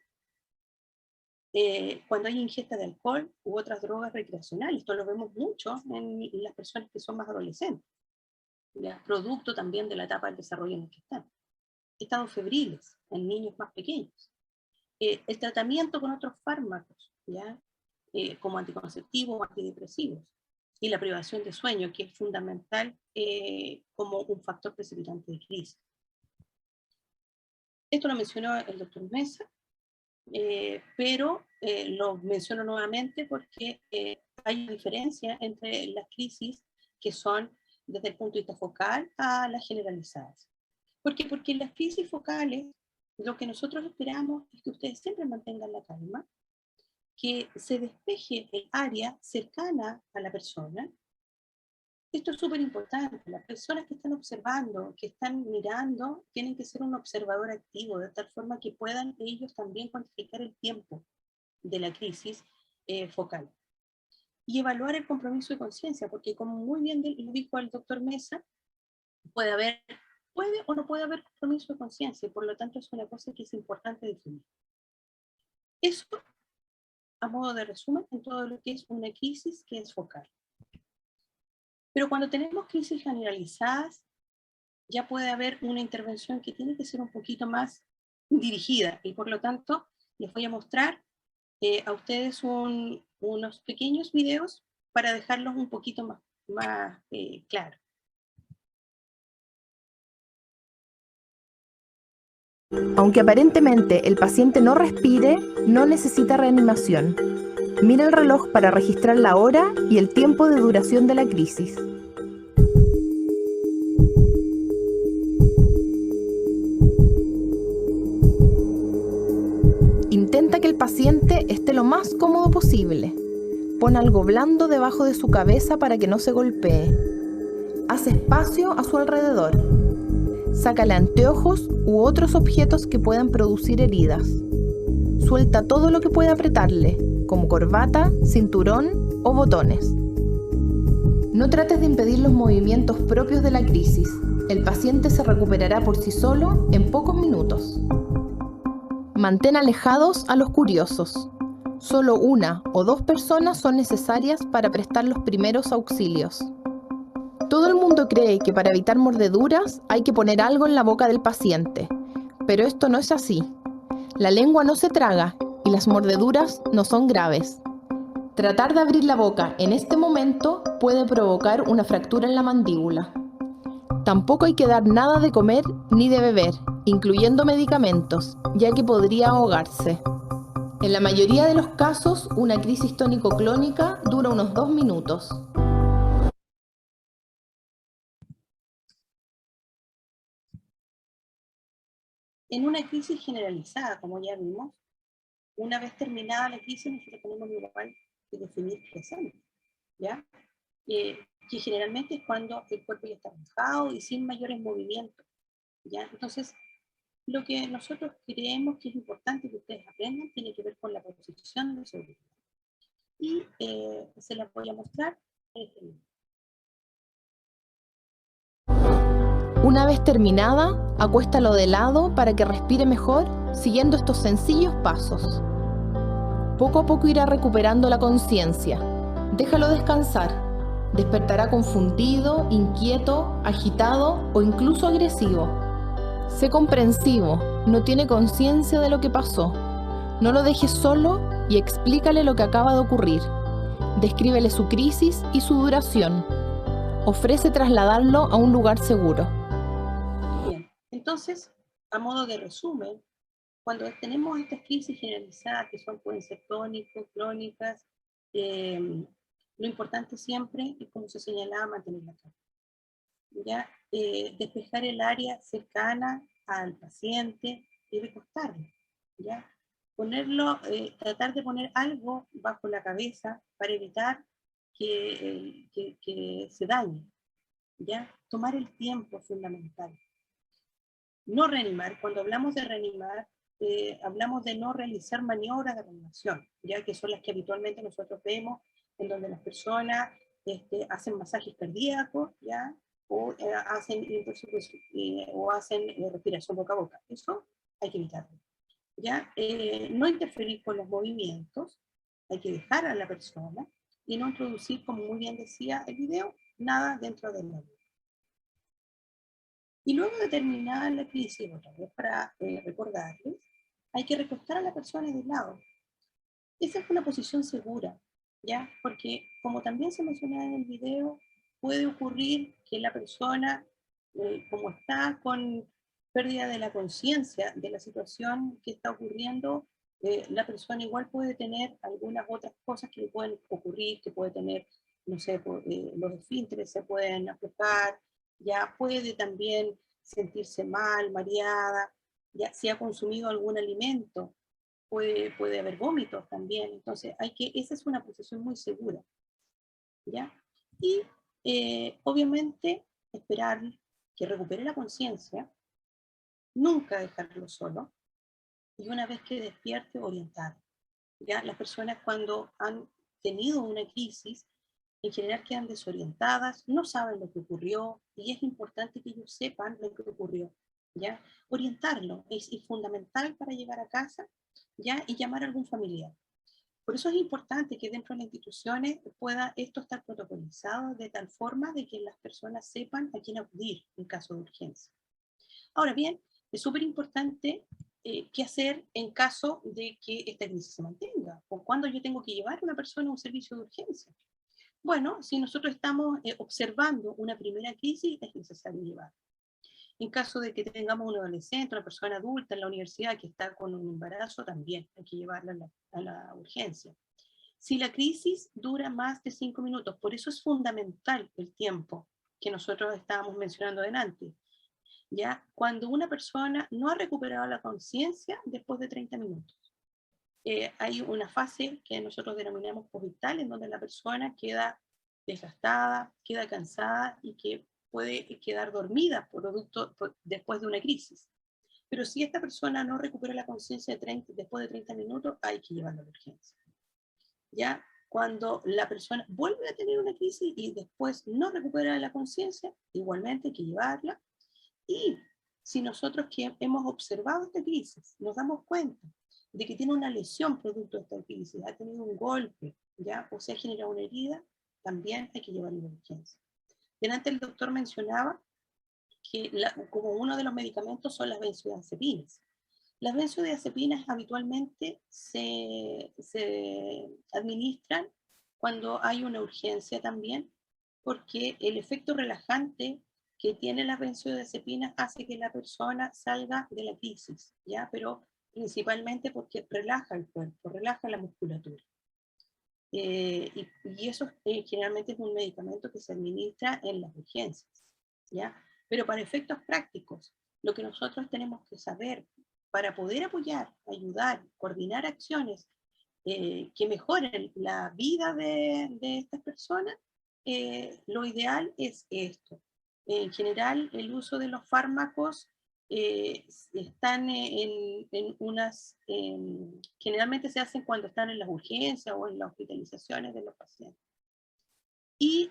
Cuando hay ingesta de alcohol u otras drogas recreacionales, esto lo vemos mucho en las personas que son más adolescentes, ¿ya? Producto también de la etapa del desarrollo en el que están. Estados febriles en niños más pequeños. El tratamiento con otros fármacos, ¿ya? Como anticonceptivos o antidepresivos. Y la privación de sueño, que es fundamental como un factor precipitante de crisis. Esto lo mencionó el doctor Mesa, pero lo menciono nuevamente porque hay una diferencia entre las crisis que son desde el punto de vista focal a las generalizadas. ¿Por qué? Porque en las crisis focales lo que nosotros esperamos es que ustedes siempre mantengan la calma, que se despeje el área cercana a la persona. Esto es súper importante. Las personas que están observando, que están mirando, tienen que ser un observador activo, de tal forma que puedan ellos también cuantificar el tiempo de la crisis focal. Y evaluar el compromiso de conciencia, porque como muy bien lo dijo el doctor Mesa, puede o no puede haber compromiso de conciencia, y por lo tanto es una cosa que es importante definir. Eso, a modo de resumen, en todo lo que es una crisis que es focal. Pero cuando tenemos crisis generalizadas, ya puede haber una intervención que tiene que ser un poquito más dirigida, y por lo tanto les voy a mostrar a ustedes unos pequeños videos para dejarlos un poquito más claros. Aunque aparentemente el paciente no respire, no necesita reanimación. Mira el reloj para registrar la hora y el tiempo de duración de la crisis. Intenta que el paciente esté lo más cómodo posible. Pon algo blando debajo de su cabeza para que no se golpee. Haz espacio a su alrededor. Sácale anteojos u otros objetos que puedan producir heridas. Suelta todo lo que pueda apretarle, como corbata, cinturón o botones. No trates de impedir los movimientos propios de la crisis. El paciente se recuperará por sí solo en pocos minutos. Mantén alejados a los curiosos. Solo 1 o 2 personas son necesarias para prestar los primeros auxilios. Todo el mundo cree que para evitar mordeduras hay que poner algo en la boca del paciente, pero esto no es así. La lengua no se traga y las mordeduras no son graves. Tratar de abrir la boca en este momento puede provocar una fractura en la mandíbula. Tampoco hay que dar nada de comer ni de beber, incluyendo medicamentos, ya que podría ahogarse. En la mayoría de los casos, una crisis tónico-clónica dura unos 2 minutos. En una crisis generalizada, como ya vimos, una vez terminada la crisis, nosotros tenemos igual que definir qué hacemos, ¿ya? Que generalmente es cuando el cuerpo ya está relajado y sin mayores movimientos, ¿ya? Entonces, lo que nosotros creemos que es importante que ustedes aprendan tiene que ver con la posición de seguridad. Y se las voy a mostrar en este video. Una vez terminada, acuéstalo de lado para que respire mejor, siguiendo estos sencillos pasos. Poco a poco irá recuperando la conciencia. Déjalo descansar. Despertará confundido, inquieto, agitado o incluso agresivo. Sé comprensivo, no tiene conciencia de lo que pasó. No lo dejes solo y explícale lo que acaba de ocurrir. Descríbele su crisis y su duración. Ofrece trasladarlo a un lugar seguro. Bien, entonces, a modo de resumen, cuando tenemos estas crisis generalizadas, que pueden ser tónicos, crónicas, lo importante siempre es, como se señalaba, mantener la calma. ¿Ya? Despejar el área cercana al paciente y recostarlo. ¿Ya? Tratar de poner algo bajo la cabeza para evitar que se dañe. ¿Ya? Tomar el tiempo es fundamental. No reanimar. Cuando hablamos de reanimar, hablamos de no realizar maniobras de reanimación, ya que son las que habitualmente nosotros vemos, en donde las personas hacen masajes cardíacos, ¿ya? O hacen respiración boca a boca. Eso hay que evitarlo. ¿Ya? No interferir con los movimientos, hay que dejar a la persona y no introducir, como muy bien decía el video, nada dentro del labio. Y luego de terminar la crisis, otra vez para recordarles, hay que recostar a la persona de lado. Esa es una posición segura, ¿ya? Porque, como también se mencionaba en el video, puede ocurrir que la persona, como está con pérdida de la conciencia de la situación que está ocurriendo, la persona igual puede tener algunas otras cosas que le pueden ocurrir, que puede tener, no sé, los esfínteres se pueden aflojar, ya puede también sentirse mal, mareada, ya si ha consumido algún alimento, puede haber vómitos también. Entonces, esa es una posición muy segura, ¿ya? Y obviamente esperar que recupere la conciencia, nunca dejarlo solo, y una vez que despierte, orientar. ¿Ya? Las personas cuando han tenido una crisis, en general quedan desorientadas, no saben lo que ocurrió, y es importante que ellos sepan lo que ocurrió. ¿Ya? Orientarlo es fundamental para llegar a casa, ¿ya? Y llamar a algún familiar. Por eso es importante que dentro de las instituciones pueda esto estar protocolizado de tal forma de que las personas sepan a quién acudir en caso de urgencia. Ahora bien, es súper importante qué hacer en caso de que esta crisis se mantenga, o cuando yo tengo que llevar a una persona a un servicio de urgencia. Bueno, si nosotros estamos observando una primera crisis, es necesario llevar. En caso de que tengamos un adolescente, una persona adulta en la universidad que está con un embarazo, también hay que llevarla a la urgencia. Si la crisis dura más de 5 minutos, por eso es fundamental el tiempo que nosotros estábamos mencionando delante. ¿Ya? Cuando una persona no ha recuperado la conciencia después de 30 minutos. Hay una fase que nosotros denominamos postvital, en donde la persona queda desgastada, queda cansada y que puede quedar dormida después de una crisis. Pero si esta persona no recupera la conciencia después de 30 minutos, hay que llevarla a la urgencia. ¿Ya? Cuando la persona vuelve a tener una crisis y después no recupera la conciencia, igualmente hay que llevarla. Y si nosotros que hemos observado esta crisis nos damos cuenta de que tiene una lesión producto de esta crisis, ha tenido un golpe, ¿ya? O se ha generado una herida, también hay que llevarlo a la urgencia. Delante el doctor mencionaba que como uno de los medicamentos son las benzodiazepinas. Las benzodiazepinas habitualmente se administran cuando hay una urgencia también, porque el efecto relajante que tiene las benzodiazepinas hace que la persona salga de la crisis, ¿ya? Pero principalmente porque relaja el cuerpo, relaja la musculatura. Y eso generalmente es un medicamento que se administra en las urgencias, ¿ya? Pero para efectos prácticos, lo que nosotros tenemos que saber para poder apoyar, ayudar, coordinar acciones que mejoren la vida de estas personas, lo ideal es esto. En general, el uso de los fármacos están generalmente se hacen cuando están en las urgencias o en las hospitalizaciones de los pacientes. Y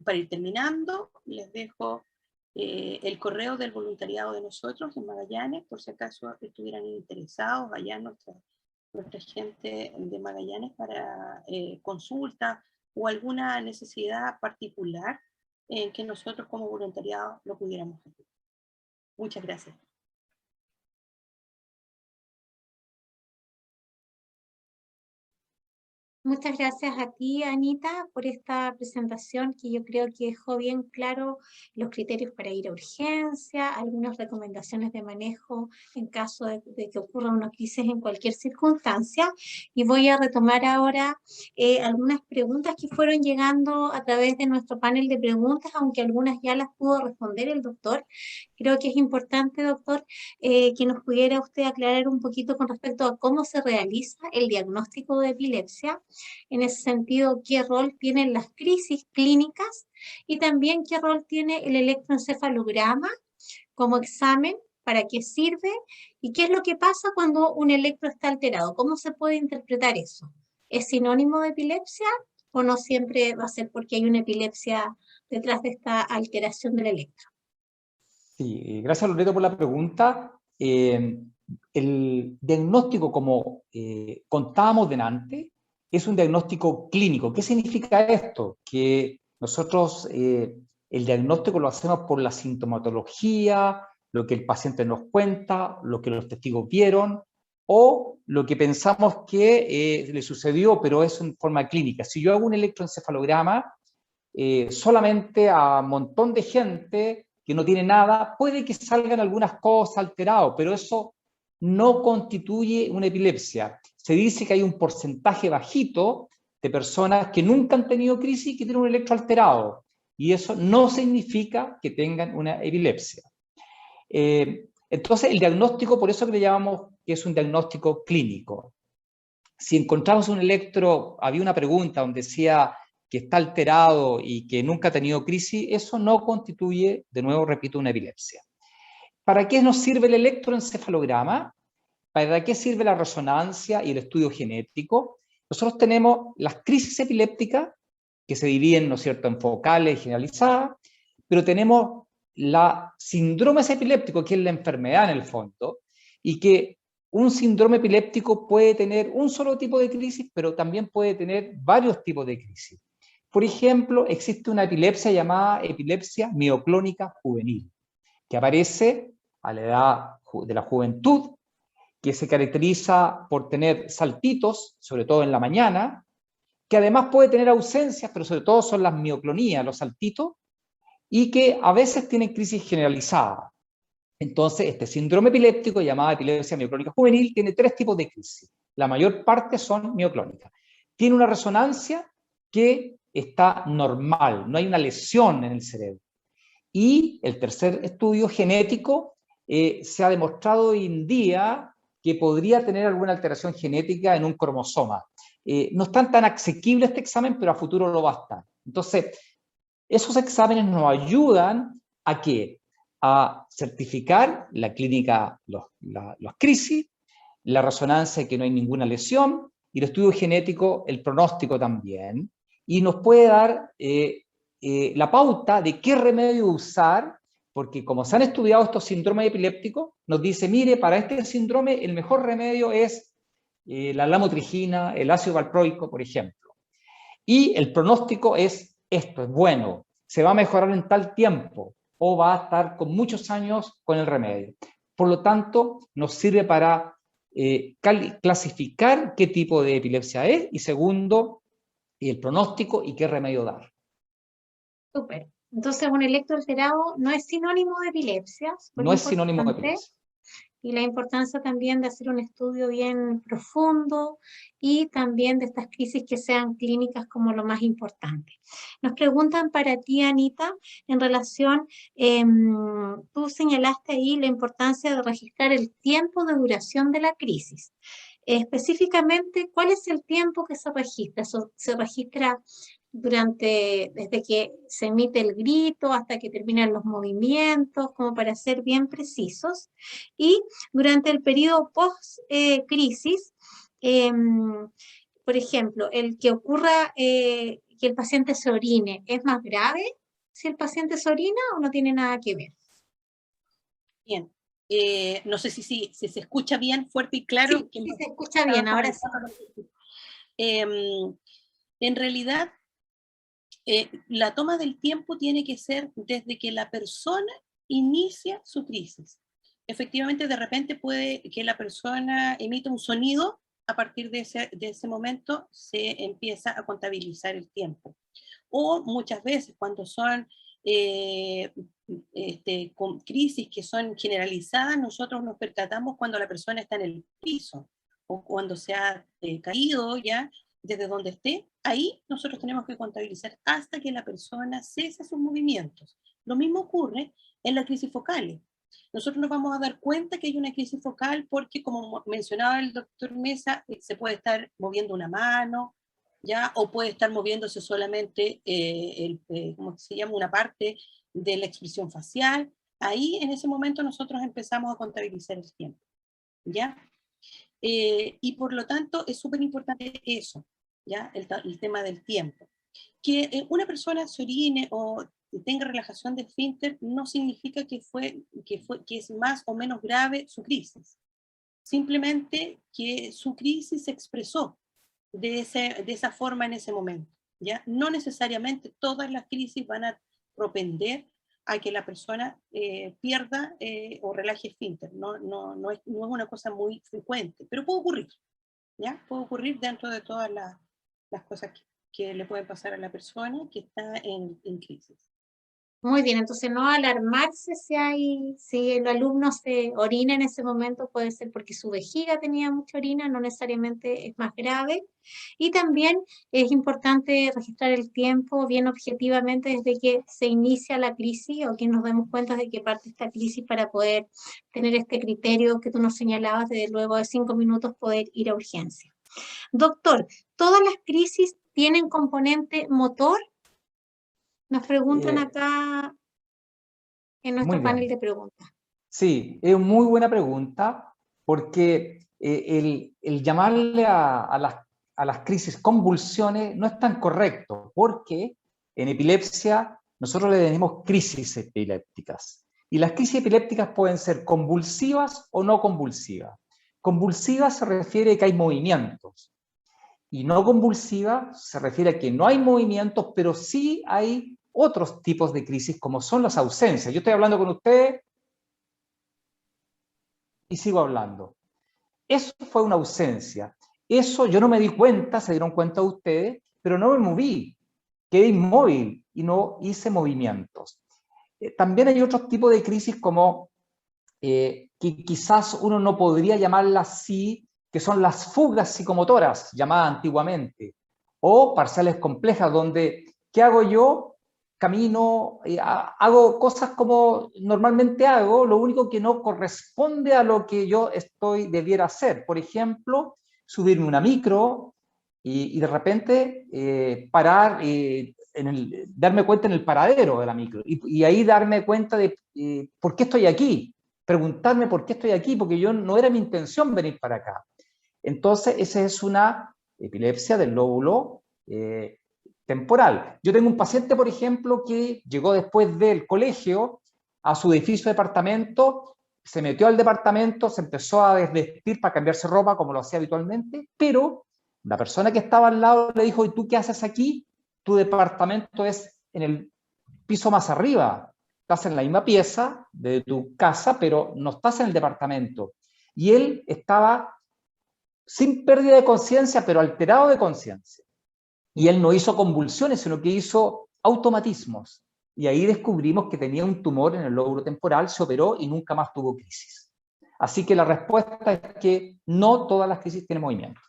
para ir terminando, les dejo el correo del voluntariado de nosotros en Magallanes, por si acaso estuvieran interesados allá nuestra gente de Magallanes para consulta o alguna necesidad particular en que nosotros como voluntariado lo pudiéramos hacer. Muchas gracias. Muchas gracias a ti, Anita, por esta presentación que yo creo que dejó bien claro los criterios para ir a urgencia, algunas recomendaciones de manejo en caso de que ocurra una crisis en cualquier circunstancia. Y voy a retomar ahora algunas preguntas que fueron llegando a través de nuestro panel de preguntas, aunque algunas ya las pudo responder el doctor. Creo que es importante, doctor, que nos pudiera usted aclarar un poquito con respecto a cómo se realiza el diagnóstico de epilepsia. En ese sentido, qué rol tienen las crisis clínicas y también qué rol tiene el electroencefalograma como examen, para qué sirve y qué es lo que pasa cuando un electro está alterado. ¿Cómo se puede interpretar eso? ¿Es sinónimo de epilepsia o no siempre va a ser porque hay una epilepsia detrás de esta alteración del electro? Sí, gracias Loreto por la pregunta. El diagnóstico, como contábamos delante, es un diagnóstico clínico. ¿Qué significa esto? Que nosotros el diagnóstico lo hacemos por la sintomatología, lo que el paciente nos cuenta, lo que los testigos vieron, o lo que pensamos que le sucedió, pero es en forma clínica. Si yo hago un electroencefalograma, solamente a un montón de gente que no tiene nada, puede que salgan algunas cosas alteradas, pero eso no constituye una epilepsia. Se dice que hay un porcentaje bajito de personas que nunca han tenido crisis y que tienen un electro alterado, y eso no significa que tengan una epilepsia. Entonces, el diagnóstico, por eso que le llamamos que es un diagnóstico clínico. Si encontramos un electro, había una pregunta donde decía que está alterado y que nunca ha tenido crisis, eso no constituye, de nuevo repito, una epilepsia. ¿Para qué nos sirve el electroencefalograma? ¿Para qué sirve la resonancia y el estudio genético? Nosotros tenemos las crisis epilépticas, que se dividen, ¿no es cierto?, en focales y generalizadas, pero tenemos la síndrome epiléptico, que es la enfermedad en el fondo, y que un síndrome epiléptico puede tener un solo tipo de crisis, pero también puede tener varios tipos de crisis. Por ejemplo, existe una epilepsia llamada epilepsia mioclónica juvenil, que aparece a la edad de la juventud, que se caracteriza por tener saltitos, sobre todo en la mañana, que además puede tener ausencias, pero sobre todo son las mioclonías, los saltitos, y que a veces tienen crisis generalizada. Entonces, este síndrome epiléptico, llamado epilepsia mioclónica juvenil, tiene 3 tipos de crisis. La mayor parte son mioclónicas. Tiene una resonancia que está normal, no hay una lesión en el cerebro. Y el tercer estudio genético, se ha demostrado hoy en día que podría tener alguna alteración genética en un cromosoma. No es tan asequible este examen, pero a futuro lo va a estar. Entonces, Esos exámenes nos ayudan ¿a qué? A certificar la clínica, las crisis, la resonancia que no hay ninguna lesión, y el estudio genético, el pronóstico también, y nos puede dar la pauta de qué remedio usar, porque como se han estudiado estos síndromes epilépticos, nos dice, mire, para este síndrome el mejor remedio es la lamotrigina, el ácido valproico, por ejemplo. Y el pronóstico es esto, es bueno, se va a mejorar en tal tiempo, o va a estar con muchos años con el remedio. Por lo tanto, nos sirve para clasificar qué tipo de epilepsia es, y segundo, el pronóstico y qué remedio dar. Súper. Entonces, un electroalterado no es sinónimo de epilepsia. No es sinónimo de epilepsia. Y la importancia también de hacer un estudio bien profundo y también de estas crisis que sean clínicas como lo más importante. Nos preguntan para ti, Anita, en relación, tú señalaste ahí la importancia de registrar el tiempo de duración de la crisis. Específicamente, ¿cuál es el tiempo que se registra? ¿Se registra desde que se emite el grito hasta que terminan los movimientos, como para ser bien precisos? Y durante el periodo post-crisis, por ejemplo, el que ocurra que el paciente se orine, ¿es más grave si el paciente se orina o no tiene nada que ver? Bien. No sé si se escucha bien, fuerte y claro. Sí, sí se escucha bien, ahora sí. En realidad, la toma del tiempo tiene que ser desde que la persona inicia su crisis. Efectivamente, de repente puede que la persona emita un sonido, a partir de ese momento se empieza a contabilizar el tiempo. O muchas veces cuando son con crisis que son generalizadas, nosotros nos percatamos cuando la persona está en el piso o cuando se ha caído ya desde donde esté. Ahí nosotros tenemos que contabilizar hasta que la persona cese sus movimientos. Lo mismo ocurre en las crisis focales. Nosotros nos vamos a dar cuenta que hay una crisis focal porque, como mencionaba el doctor Mesa, se puede estar moviendo una mano, ¿ya? O puede estar moviéndose solamente ¿cómo se llama? Una parte de la expresión facial. Ahí, en ese momento, nosotros empezamos a contabilizar el tiempo, ¿ya? Y por lo tanto, es súper importante eso, ¿ya? El tema del tiempo. Que una persona se orine o tenga relajación de esfínter no significa que es más o menos grave su crisis. Simplemente que su crisis se expresó de esa forma en ese momento, ¿ya? No necesariamente todas las crisis van a propender a que la persona pierda o relaje esfínter. No es una cosa muy frecuente, pero puede ocurrir, ¿ya? Puede ocurrir dentro de todas las cosas que le pueden pasar a la persona que está en crisis. Muy bien, entonces no alarmarse si el alumno se orina en ese momento, puede ser porque su vejiga tenía mucha orina, no necesariamente es más grave. Y también es importante registrar el tiempo bien objetivamente desde que se inicia la crisis o que nos demos cuenta de que parte esta crisis para poder tener este criterio que tú nos señalabas de luego de 5 minutos poder ir a urgencia. Doctor, ¿todas las crisis tienen componente motor? Nos preguntan acá en nuestro panel de preguntas. Sí, es una muy buena pregunta, porque el llamarle a las crisis convulsiones no es tan correcto, porque en epilepsia nosotros le tenemos crisis epilépticas. Y las crisis epilépticas pueden ser convulsivas o no convulsivas. Convulsivas se refiere a que hay movimientos. Y no convulsiva se refiere a que no hay movimientos, pero sí hay otros tipos de crisis, como son las ausencias. Yo estoy hablando con ustedes y sigo hablando. Eso fue una ausencia. Eso yo no me di cuenta, se dieron cuenta ustedes, pero no me moví. Quedé inmóvil y no hice movimientos. También hay otros tipos de crisis como que quizás uno no podría llamarlas así, que son las fugas psicomotoras, llamadas antiguamente, o parciales complejas, donde, ¿qué hago yo? Camino, hago cosas como normalmente hago, lo único que no corresponde a lo que yo debiera hacer. Por ejemplo, subirme una micro y de repente parar, darme cuenta en el paradero de la micro, y ahí darme cuenta de por qué estoy aquí, preguntarme por qué estoy aquí, porque yo no era mi intención venir para acá. Entonces, esa es una epilepsia del lóbulo temporal. Yo tengo un paciente, por ejemplo, que llegó después del colegio a su edificio de departamento, se metió al departamento, se empezó a desvestir para cambiarse ropa como lo hacía habitualmente, pero la persona que estaba al lado le dijo: ¿y tú qué haces aquí? Tu departamento es en el piso más arriba, estás en la misma pieza de tu casa, pero no estás en el departamento. Y él estaba sin pérdida de conciencia, pero alterado de conciencia. Y él no hizo convulsiones, sino que hizo automatismos. Y ahí descubrimos que tenía un tumor en el lóbulo temporal, se operó y nunca más tuvo crisis. Así que la respuesta es que no todas las crisis tienen movimiento.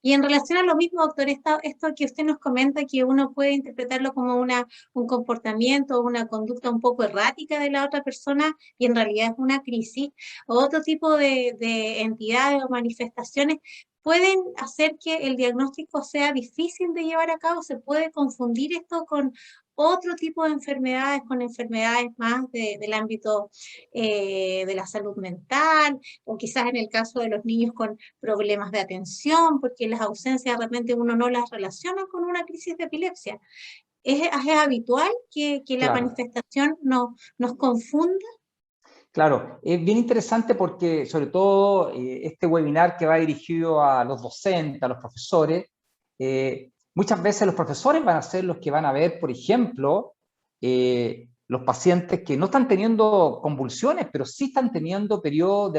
Y en relación a lo mismo, doctor, esto que usted nos comenta, que uno puede interpretarlo como un comportamiento o una conducta un poco errática de la otra persona y en realidad es una crisis, o otro tipo de entidades o manifestaciones, pueden hacer que el diagnóstico sea difícil de llevar a cabo. Se puede confundir esto con otro tipo de enfermedades, con enfermedades más del ámbito de la salud mental, o quizás en el caso de los niños con problemas de atención, porque las ausencias de repente uno no las relaciona con una crisis de epilepsia. ¿Es habitual que la Claro. manifestación nos confunda? Claro, es bien interesante porque sobre todo este webinar que va dirigido a los docentes, a los profesores, muchas veces los profesores van a ser los que van a ver, por ejemplo, los pacientes que no están teniendo convulsiones, pero sí están teniendo periodos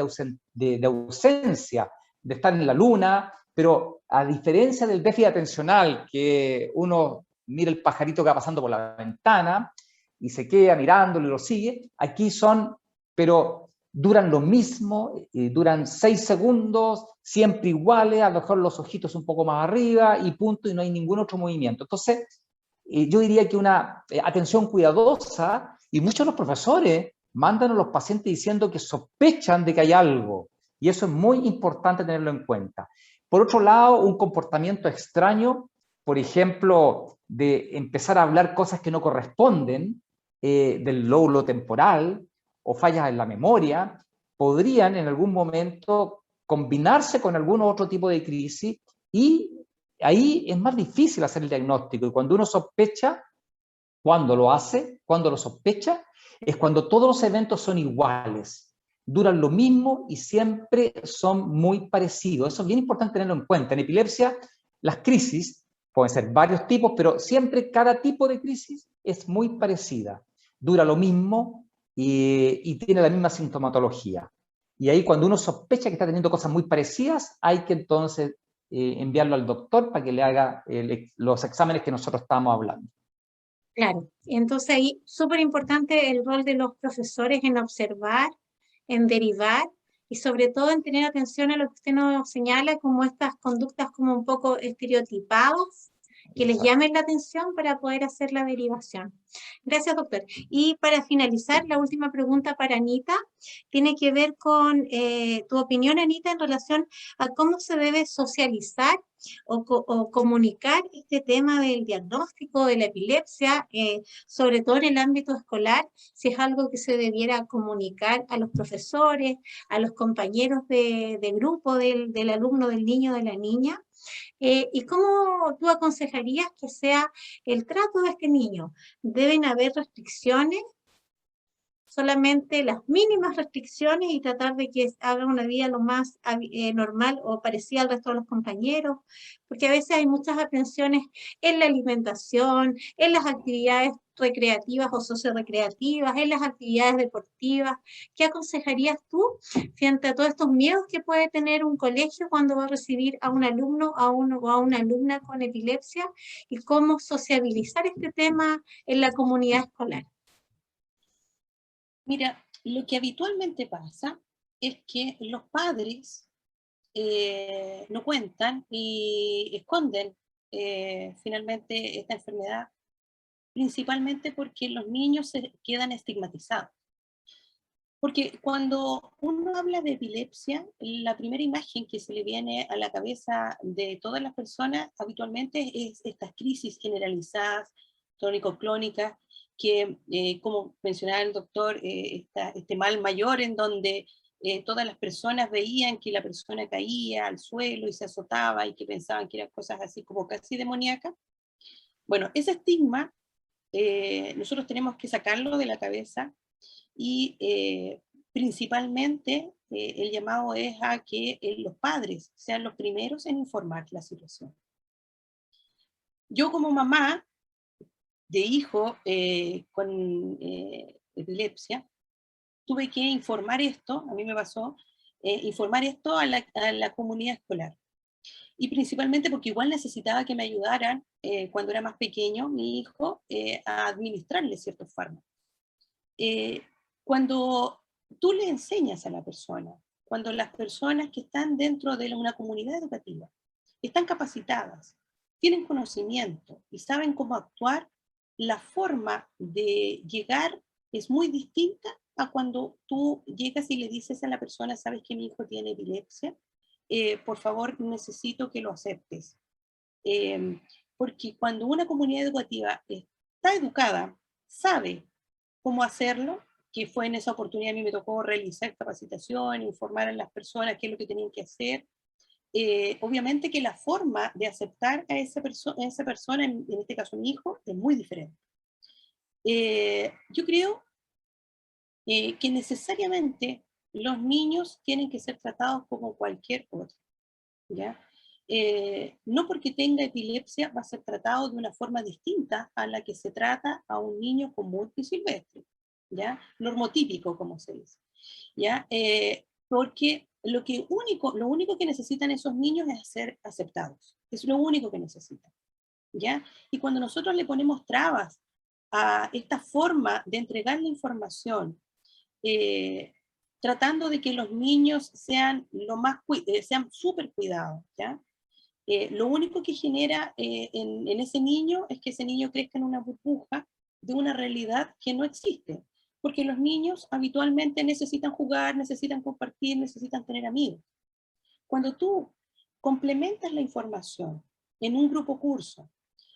de ausencia, de estar en la luna, pero a diferencia del déficit atencional, que uno mira el pajarito que va pasando por la ventana y se queda mirándolo y lo sigue, aquí son, pero duran lo mismo, duran 6 segundos, siempre iguales, a lo mejor los ojitos un poco más arriba y punto, y no hay ningún otro movimiento. Entonces, yo diría que una atención cuidadosa, y muchos de los profesores mandan a los pacientes diciendo que sospechan de que hay algo, y eso es muy importante tenerlo en cuenta. Por otro lado, un comportamiento extraño, por ejemplo, de empezar a hablar cosas que no corresponden, del lóbulo temporal, o fallas en la memoria, podrían en algún momento combinarse con algún otro tipo de crisis, y ahí es más difícil hacer el diagnóstico. Y cuando uno sospecha, cuando lo hace, cuando lo sospecha, es cuando todos los eventos son iguales, duran lo mismo y siempre son muy parecidos. Eso es bien importante tenerlo en cuenta. En epilepsia, las crisis pueden ser varios tipos, pero siempre cada tipo de crisis es muy parecida. Dura lo mismo y tiene la misma sintomatología. Y ahí cuando uno sospecha que está teniendo cosas muy parecidas, hay que entonces enviarlo al doctor para que le haga los exámenes que nosotros estamos hablando. Claro, entonces ahí súper importante el rol de los profesores en observar, en derivar y sobre todo en tener atención a lo que usted nos señala como estas conductas como un poco estereotipadas, que les llamen la atención para poder hacer la derivación. Gracias, doctor. Y para finalizar, la última pregunta para Anita tiene que ver con tu opinión, Anita, en relación a cómo se debe socializar o comunicar este tema del diagnóstico de la epilepsia, sobre todo en el ámbito escolar, si es algo que se debiera comunicar a los profesores, a los compañeros de grupo del alumno, del niño, de la niña. ¿Y cómo tú aconsejarías que sea el trato de este niño? ¿Deben haber restricciones? Solamente las mínimas restricciones y tratar de que haga una vida lo más normal o parecida al resto de los compañeros, porque a veces hay muchas aprensiones en la alimentación, en las actividades recreativas o sociorecreativas, en las actividades deportivas. ¿Qué aconsejarías tú frente a todos estos miedos que puede tener un colegio cuando va a recibir a un alumno o a una alumna con epilepsia, y cómo sociabilizar este tema en la comunidad escolar? Mira, lo que habitualmente pasa es que los padres no cuentan y esconden finalmente esta enfermedad, principalmente porque los niños se quedan estigmatizados. Porque cuando uno habla de epilepsia, la primera imagen que se le viene a la cabeza de todas las personas habitualmente es estas crisis generalizadas crónico-clónicas, que, como mencionaba el doctor, este mal mayor en donde todas las personas veían que la persona caía al suelo y se azotaba y que pensaban que eran cosas así como casi demoníacas. Bueno, ese estigma nosotros tenemos que sacarlo de la cabeza y principalmente el llamado es a que los padres sean los primeros en informar la situación. Yo como mamá de hijo con epilepsia, tuve que informar esto, a mí me pasó, informar esto a la comunidad escolar. Y principalmente porque igual necesitaba que me ayudaran, cuando era más pequeño, mi hijo, a administrarle ciertos fármacos. Cuando tú le enseñas a la persona, cuando las personas que están dentro de una comunidad educativa están capacitadas, tienen conocimiento y saben cómo actuar, la forma de llegar es muy distinta a cuando tú llegas y le dices a la persona, sabes que mi hijo tiene epilepsia, por favor necesito que lo aceptes. Porque cuando una comunidad educativa está educada, sabe cómo hacerlo, que fue en esa oportunidad a mí me tocó realizar capacitación, informar a las personas qué es lo que tenían que hacer. Obviamente que la forma de aceptar a esa persona, en este caso mi hijo, es muy diferente. Yo creo que necesariamente los niños tienen que ser tratados como cualquier otro, ¿ya? No porque tenga epilepsia va a ser tratado de una forma distinta a la que se trata a un niño común y silvestre, ¿ya? Normotípico, como se dice, ¿ya? Porque lo único que necesitan esos niños es ser aceptados, es lo único que necesitan, ¿ya? Y cuando nosotros le ponemos trabas a esta forma de entregar la información, tratando de que los niños sean sean súper cuidados, ¿ya? Lo único que genera en ese niño es que ese niño crezca en una burbuja de una realidad que no existe, porque los niños habitualmente necesitan jugar, necesitan compartir, necesitan tener amigos. Cuando tú complementas la información en un grupo curso,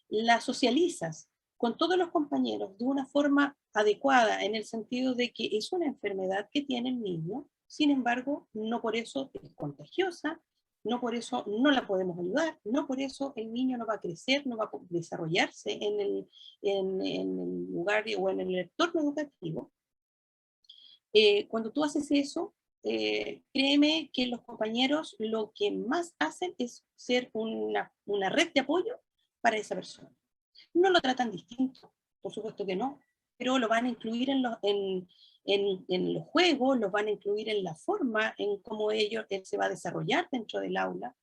la socializas con todos los compañeros de una forma adecuada, en el sentido de que es una enfermedad que tiene el niño, sin embargo, no por eso es contagiosa, no por eso no la podemos ayudar, no por eso el niño no va a crecer, no va a desarrollarse en el lugar o en el entorno educativo. Cuando tú haces eso, créeme que los compañeros lo que más hacen es ser una red de apoyo para esa persona. No lo tratan distinto, por supuesto que no, pero lo van a incluir en los juegos, los van a incluir en la forma en cómo él se va a desarrollar dentro del aula,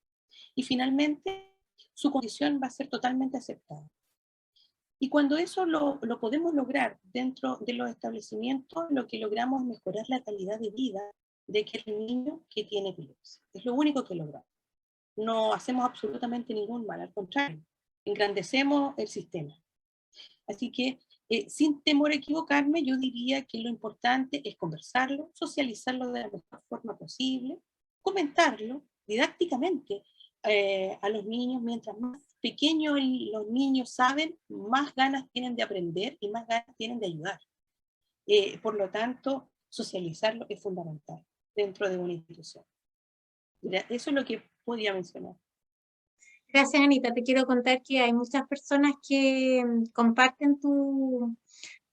y finalmente su condición va a ser totalmente aceptada. Y cuando eso lo podemos lograr dentro de los establecimientos, lo que logramos es mejorar la calidad de vida de aquel niño que tiene epilepsia. Es lo único que logramos. No hacemos absolutamente ningún mal, al contrario, engrandecemos el sistema. Así que, sin temor a equivocarme, yo diría que lo importante es conversarlo, socializarlo de la mejor forma posible, comentarlo didácticamente a los niños. Mientras más pequeños los niños saben, más ganas tienen de aprender y más ganas tienen de ayudar. Por lo tanto, socializarlo es fundamental dentro de una institución. Mira, eso es lo que podía mencionar. Gracias, Anita. Te quiero contar que hay muchas personas que comparten tu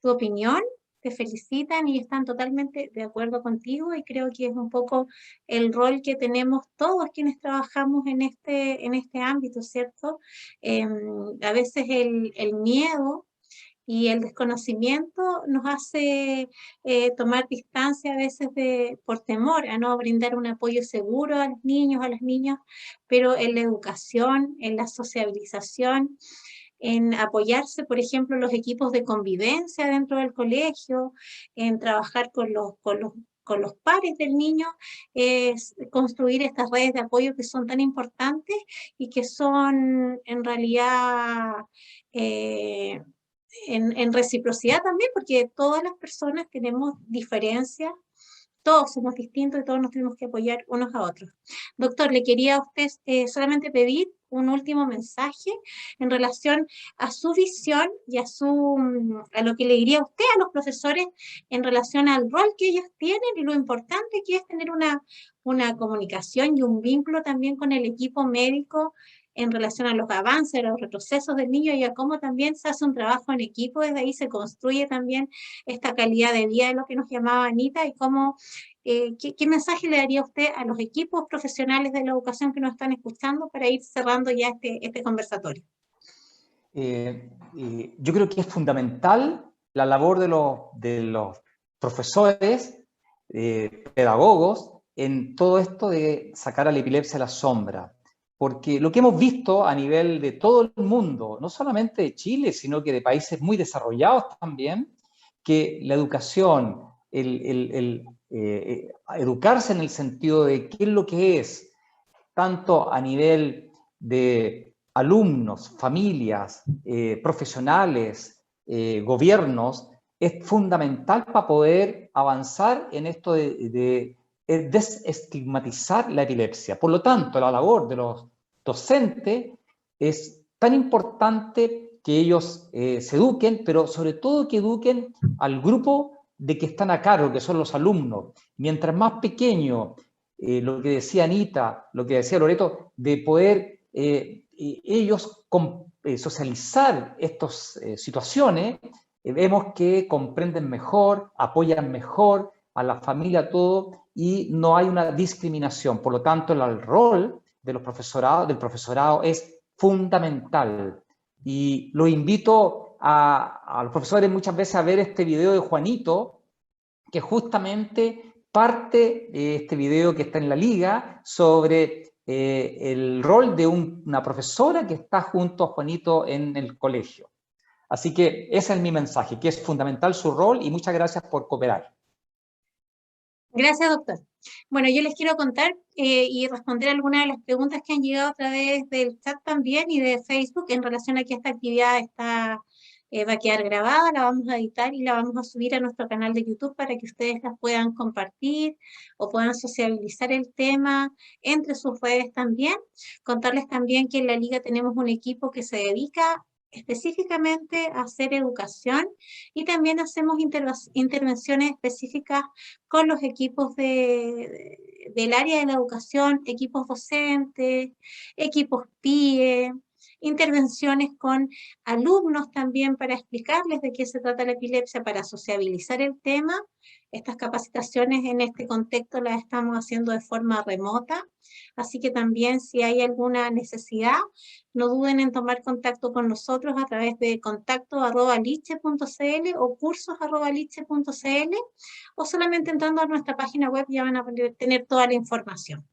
opinión, te felicitan y están totalmente de acuerdo contigo, y creo que es un poco el rol que tenemos todos quienes trabajamos en este ámbito, ¿cierto? A veces el miedo y el desconocimiento nos hace tomar distancia a veces por temor a no brindar un apoyo seguro a los niños, a las niñas, pero en la educación, en la sociabilización, en apoyarse, por ejemplo, los equipos de convivencia dentro del colegio, en trabajar con los pares del niño, es construir estas redes de apoyo que son tan importantes y que son en realidad en reciprocidad también, porque todas las personas tenemos diferencias todos somos distintos y todos nos tenemos que apoyar unos a otros. Doctor, le quería a usted solamente pedir un último mensaje en relación a su visión y a lo que le diría usted a los profesores en relación al rol que ellos tienen y lo importante que es tener una comunicación y un vínculo también con el equipo médico en relación a los avances, a los retrocesos del niño y a cómo también se hace un trabajo en equipo, desde ahí se construye también esta calidad de vida de lo que nos llamaba Anita y cómo, ¿qué mensaje le daría usted a los equipos profesionales de la educación que nos están escuchando para ir cerrando ya este conversatorio? Yo creo que es fundamental la labor de los profesores, pedagogos, en todo esto de sacar a la epilepsia a la sombra. Porque lo que hemos visto a nivel de todo el mundo, no solamente de Chile, sino que de países muy desarrollados también, que la educación, educarse en el sentido de qué es lo que es, tanto a nivel de alumnos, familias, profesionales, gobiernos, es fundamental para poder avanzar en esto de desestigmatizar la epilepsia. Por lo tanto, la labor de los docentes es tan importante que ellos se eduquen, pero sobre todo que eduquen al grupo de que están a cargo, que son los alumnos. Mientras más pequeño, lo que decía Anita, lo que decía Loreto, de poder ellos socializar estas situaciones, vemos que comprenden mejor, apoyan mejor a la familia, todo, y no hay una discriminación. Por lo tanto, el rol de del profesorado es fundamental. Y lo invito a los profesores muchas veces a ver este video de Juanito, que justamente parte de este video que está en la liga sobre el rol de una profesora que está junto a Juanito en el colegio. Así que ese es mi mensaje, que es fundamental su rol y muchas gracias por cooperar. Gracias, doctor. Bueno, yo les quiero contar y responder algunas de las preguntas que han llegado a través del chat también y de Facebook en relación a que esta actividad va a quedar grabada, la vamos a editar y la vamos a subir a nuestro canal de YouTube para que ustedes las puedan compartir o puedan sociabilizar el tema entre sus redes también. Contarles también que en la Liga tenemos un equipo que se dedica específicamente a hacer educación y también hacemos intervenciones específicas con los equipos del área de la educación, equipos docentes, equipos PIE, intervenciones con alumnos también para explicarles de qué se trata la epilepsia, para sociabilizar el tema. Estas capacitaciones en este contexto las estamos haciendo de forma remota, así que también si hay alguna necesidad, no duden en tomar contacto con nosotros a través de contacto@liche.cl o cursos@liche.cl o solamente entrando a nuestra página web ya van a tener toda la información.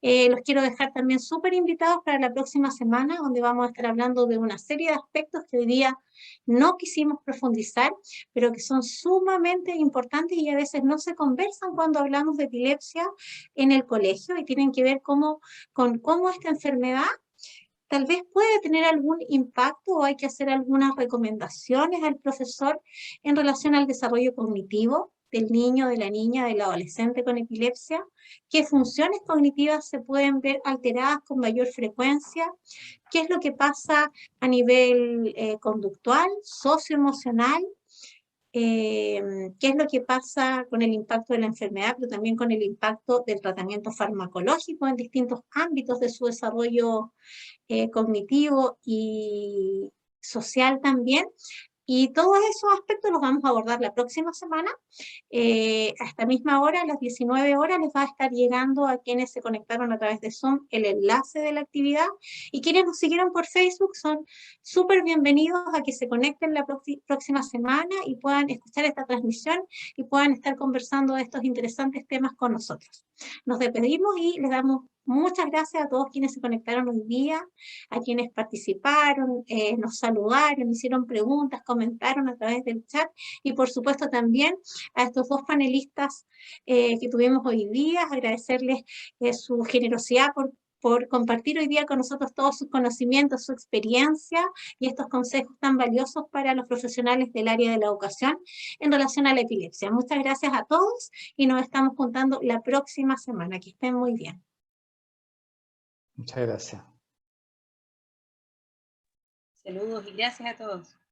Los quiero dejar también súper invitados para la próxima semana, donde vamos a estar hablando de una serie de aspectos que hoy día no quisimos profundizar, pero que son sumamente importantes y a veces no se conversan cuando hablamos de epilepsia en el colegio y tienen que ver con cómo esta enfermedad tal vez puede tener algún impacto o hay que hacer algunas recomendaciones al profesor en relación al desarrollo cognitivo del niño, de la niña, del adolescente con epilepsia, qué funciones cognitivas se pueden ver alteradas con mayor frecuencia, qué es lo que pasa a nivel conductual, socioemocional, qué es lo que pasa con el impacto de la enfermedad, pero también con el impacto del tratamiento farmacológico en distintos ámbitos de su desarrollo cognitivo y social también. Y todos esos aspectos los vamos a abordar la próxima semana. A esta misma hora, a las 19 horas, les va a estar llegando a quienes se conectaron a través de Zoom el enlace de la actividad. Y quienes nos siguieron por Facebook son súper bienvenidos a que se conecten la próxima semana y puedan escuchar esta transmisión y puedan estar conversando de estos interesantes temas con nosotros. Nos despedimos y les damos muchas gracias a todos quienes se conectaron hoy día, a quienes participaron, nos saludaron, hicieron preguntas, comentaron a través del chat y por supuesto también a estos dos panelistas que tuvimos hoy día, agradecerles su generosidad por por compartir hoy día con nosotros todos sus conocimientos, su experiencia y estos consejos tan valiosos para los profesionales del área de la educación en relación a la epilepsia. Muchas gracias a todos y nos estamos juntando la próxima semana. Que estén muy bien. Muchas gracias. Saludos y gracias a todos.